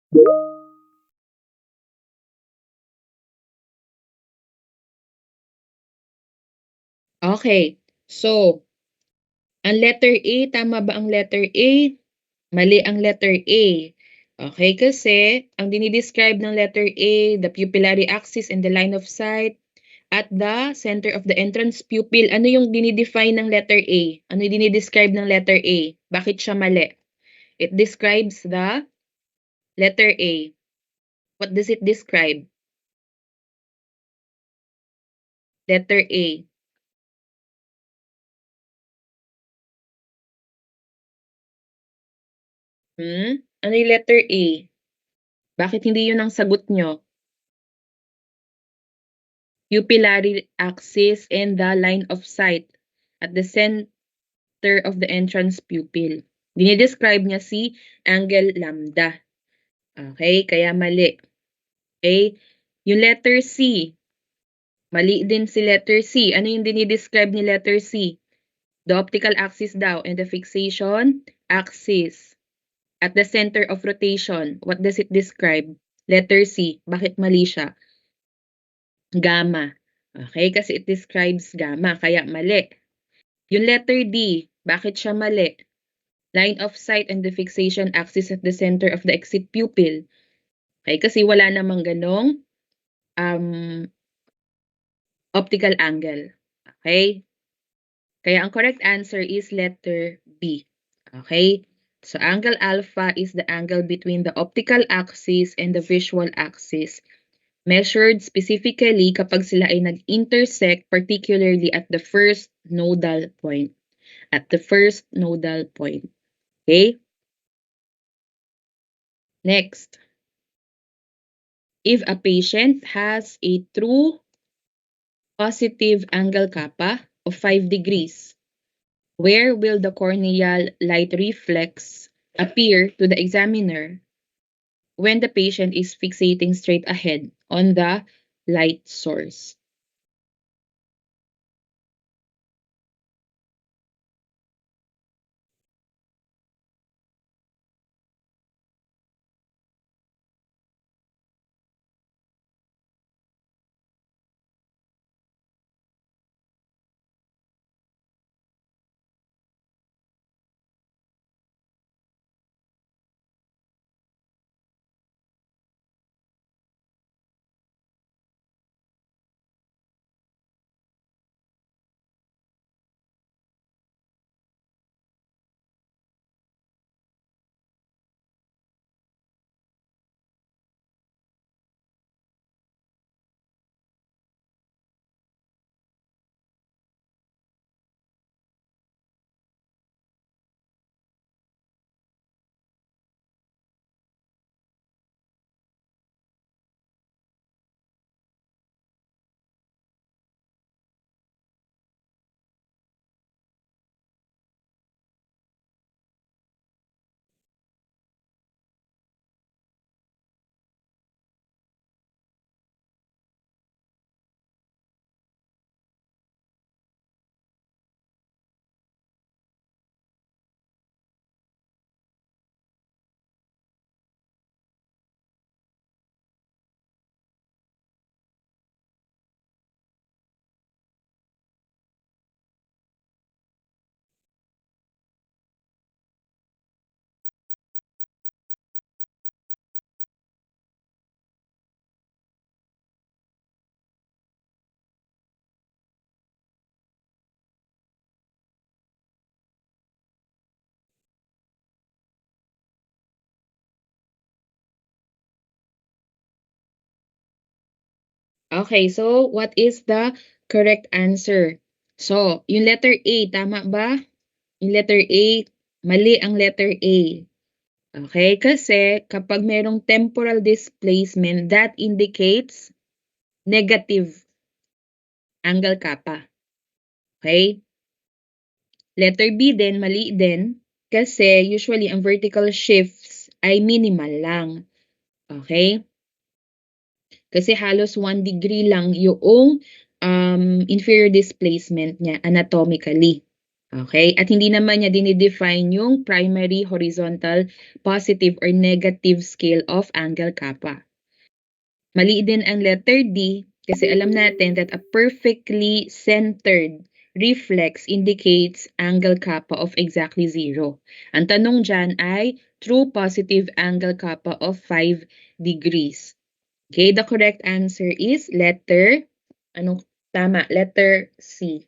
Okay. So, ang letter A, tama ba ang letter A? Mali ang letter A. Okay, kasi ang dinidescribe ng letter A, the pupillary axis and the line of sight at the center of the entrance pupil. Ano yung dinidefine ng letter A? Ano yung dinidescribe ng letter A? Bakit siya mali? It describes the letter A. What does it describe? Letter A. Ano yung letter A? Bakit hindi yun ang sagot nyo? Pupillary axis and the line of sight at the center of the entrance pupil. Dinidescribe niya si angle lambda. Okay, kaya mali. Okay, yung letter C. Mali din si letter C. Ano yung dinidescribe ni letter C? The optical axis daw and the fixation axis. At the center of rotation, what does it describe? Letter C. Bakit mali siya? Gamma. Okay, kasi it describes gamma, kaya mali. Yung letter D, bakit siya mali? Line of sight and the fixation axis at the center of the exit pupil. Okay, kasi wala namang ganong um, optical angle. Okay? Kaya ang correct answer is letter B. Okay? So, angle alpha is the angle between the optical axis and the visual axis, measured specifically kapag sila ay nag-intersect, particularly at the first nodal point. At the first nodal point. Okay? Next. If a patient has a true positive angle kappa of 5 degrees, where will the corneal light reflex appear to the examiner when the patient is fixating straight ahead on the light source? Okay, so what is the correct answer? So, yung letter A, tama ba? Yung letter A, mali ang letter A. Okay, kasi kapag merong temporal displacement, that indicates negative angle kappa. Okay? Letter B din, mali din, kasi usually ang vertical shifts ay minimal lang. Okay? Kasi halos 1 degree lang yung inferior displacement niya anatomically. Okay? At hindi naman niya dinidefine yung primary horizontal positive or negative scale of angle kappa. Mali din ang letter D kasi alam natin that a perfectly centered reflex indicates angle kappa of exactly 0. Ang tanong dyan ay true positive angle kappa of 5 degrees. Okay, the correct answer is letter, anong tama? Letter C.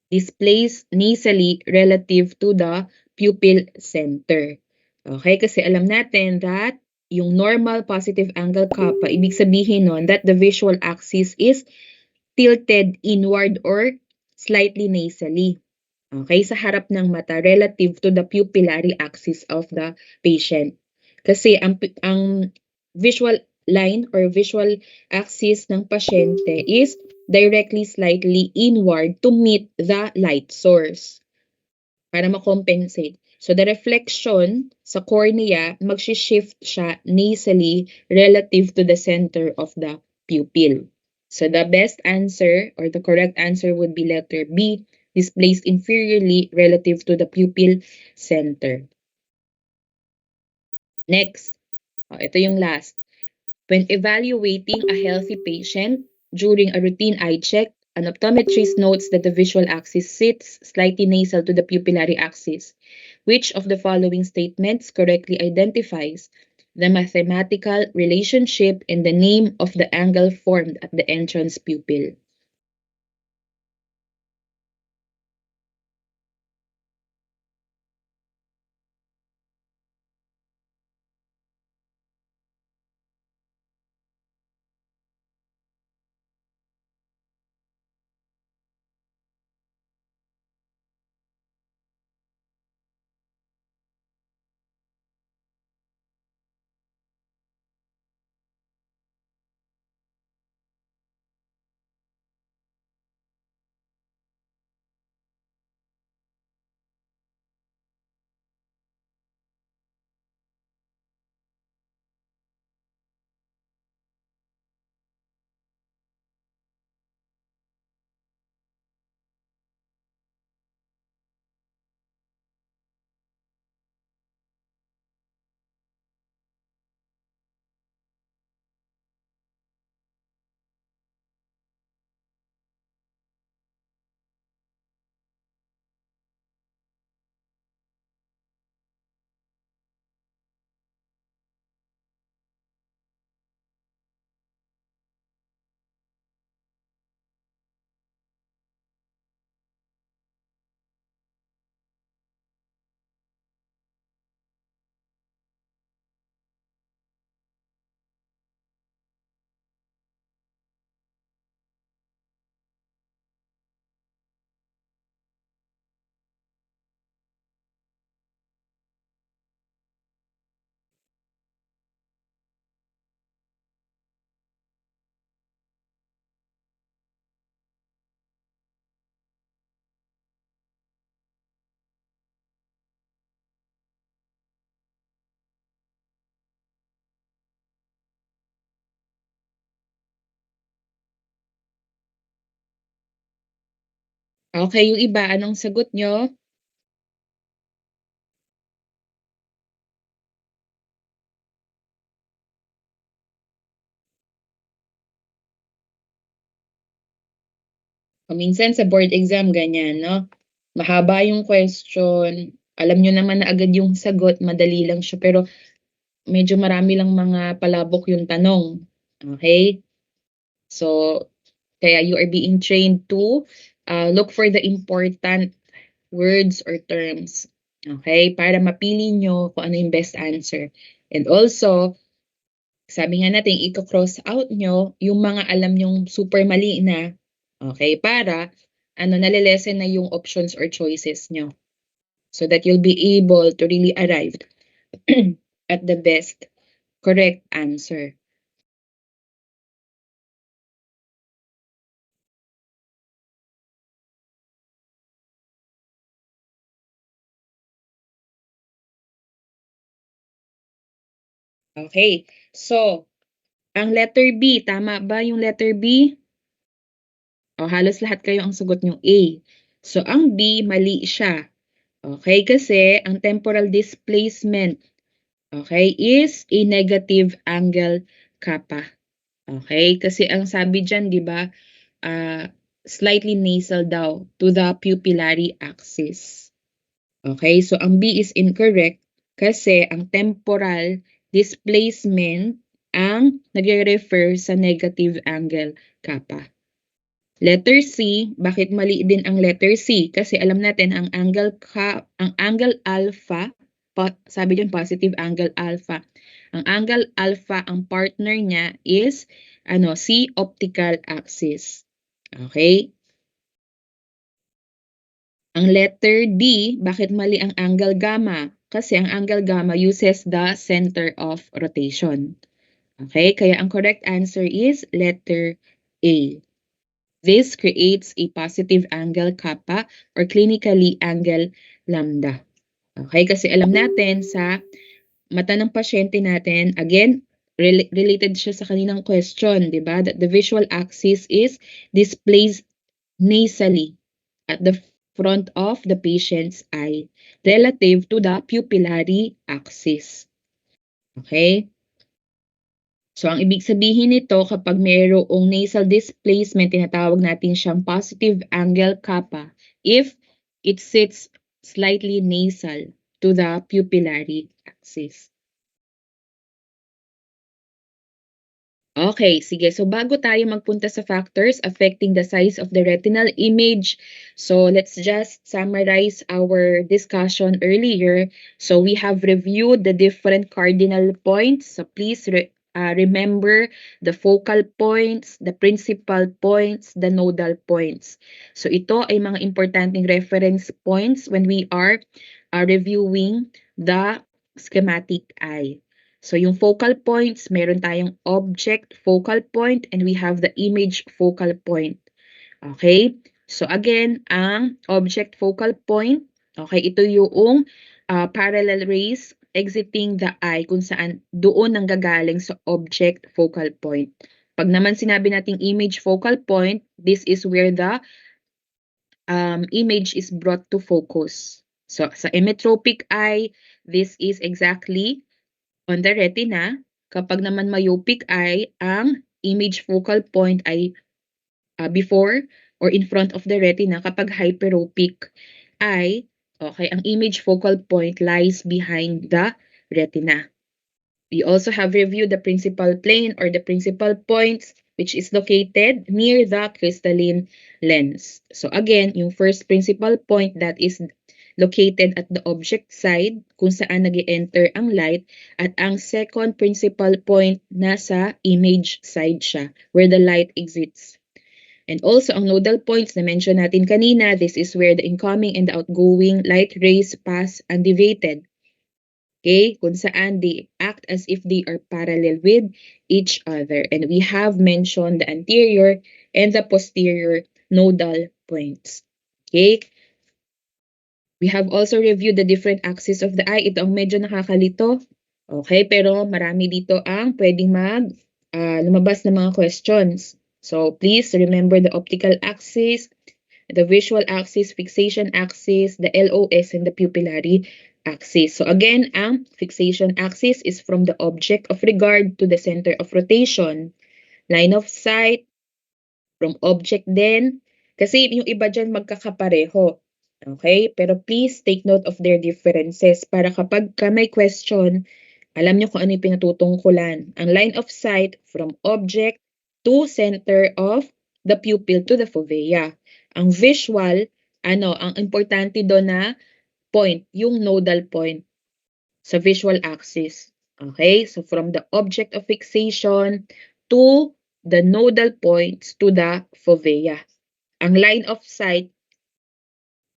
Displays nasally relative to the pupil center. Okay, kasi alam natin that yung normal positive angle kappa, ibig sabihin nun that the visual axis is tilted inward or slightly nasally. Okay, sa harap ng mata relative to the pupillary axis of the patient. Kasi ang visual line or visual axis ng pasyente is directly slightly inward to meet the light source para ma-compensate. So the reflection sa cornea, magshi-shift siya nasally relative to the center of the pupil. So the best answer or the correct answer would be letter B, displaced inferiorly relative to the pupil center. Next, ito yung last. When evaluating a healthy patient during a routine eye check, an optometrist notes that the visual axis sits slightly nasal to the pupillary axis. Which of the following statements correctly identifies the mathematical relationship in the name of the angle formed at the entrance pupil? Okay, yung iba, anong sagot nyo? Minsan sa board exam ganyan 'no, mahaba yung question, alam niyo naman na agad yung sagot, madali lang siya pero medyo marami lang mga palabok yung tanong, okay? So, kaya you are being trained to, look for the important words or terms, okay? Para mapili niyo kung ano yung best answer. And also, sabi nga natin iko-cross out niyo yung mga alam niyong super mali na, okay? Para ano, nale-lessen na yung options or choices niyo. So that you'll be able to really arrive at the best correct answer. Okay. So, ang letter B, tama ba yung letter B? O halos lahat kayo ang sagot niyong A. So, ang B, mali siya. Okay, kasi ang temporal displacement, okay, is a negative angle kappa. Okay, kasi ang sabi dyan, di ba, slightly nasal daw to the pupillary axis. Okay, so ang B is incorrect kasi ang temporal displacement ang nagre-refer sa negative angle kappa. Letter C, bakit mali din ang letter C? Kasi alam natin ang angle alpha, sabi diyan positive angle alpha. Ang angle alpha, ang partner niya is C optical axis. Okay? Ang letter D, bakit mali ang angle gamma? Kasi ang angle gamma uses the center of rotation. Okay? Kaya ang correct answer is letter A. This creates a positive angle kappa or clinically angle lambda. Okay? Kasi alam natin sa mata ng pasyente natin, again, related siya sa kaninang question, di ba? That the visual axis is displaced nasally at the front of the patient's eye relative to the pupillary axis. Okay? So, ang ibig sabihin nito, kapag mayroong nasal displacement, tinatawag natin siyang positive angle kappa if it sits slightly nasal to the pupillary axis. Okay, sige. So, bago tayo magpunta sa factors affecting the size of the retinal image, so let's just summarize our discussion earlier. So, we have reviewed the different cardinal points. So, please remember the focal points, the principal points, the nodal points. So, ito ay mga importanteng reference points when we are reviewing the schematic eye. So, yung focal points, meron tayong object focal point and we have the image focal point. Okay? So, again, ang object focal point, okay, ito yung parallel rays exiting the eye kung saan doon nanggagaling sa object focal point. Pag naman sinabi nating image focal point, this is where the image is brought to focus. So, sa emmetropic eye, this is exactly on the retina. Kapag naman myopic eye, ang image focal point ay before or in front of the retina. Kapag hyperopic eye, okay, ang image focal point lies behind the retina. We also have reviewed the principal plane or the principal points which is located near the crystalline lens. So again, yung first principal point that is located at the object side kung saan nag-enter ang light at ang second principal point nasa image side siya where the light exits. And also ang nodal points na mention natin kanina, this is where the incoming and the outgoing light rays pass undeviated. Okay, kung saan they act as if they are parallel with each other. And we have mentioned the anterior and the posterior nodal points. Okay, we have also reviewed the different axes of the eye. Ito ang medyo nakakalito. Okay, pero marami dito ang pwedeng lumabas na mga questions. So please remember the optical axis, the visual axis, fixation axis, the LOS, and the pupillary axis. So again, ang fixation axis is from the object of regard to the center of rotation. Line of sight, from object din. Kasi yung iba dyan magkakapareho. Okay? Pero please take note of their differences para kapag may question, alam nyo kung ano yung pinatutungkulan. Ang line of sight from object to center of the pupil to the fovea. Ang visual, ang importante doon na point, yung nodal point sa visual axis. Okay? So from the object of fixation to the nodal points to the fovea. Ang line of sight,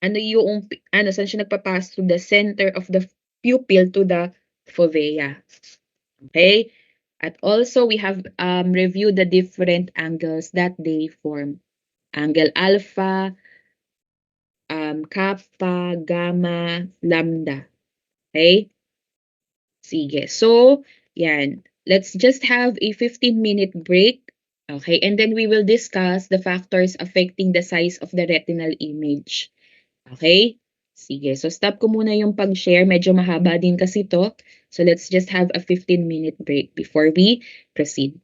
saan siya nagpapass to the center of the pupil to the fovea. Okay? At also, we have reviewed the different angles that they form. Angle alpha, kappa, gamma, lambda. Okay? Sige. So, yan. Let's just have a 15-minute break. Okay, and then we will discuss the factors affecting the size of the retinal image. Okay? Sige, so stop ko muna yung pag-share. Medyo mahaba din kasi to. So let's just have a 15-minute break before we proceed.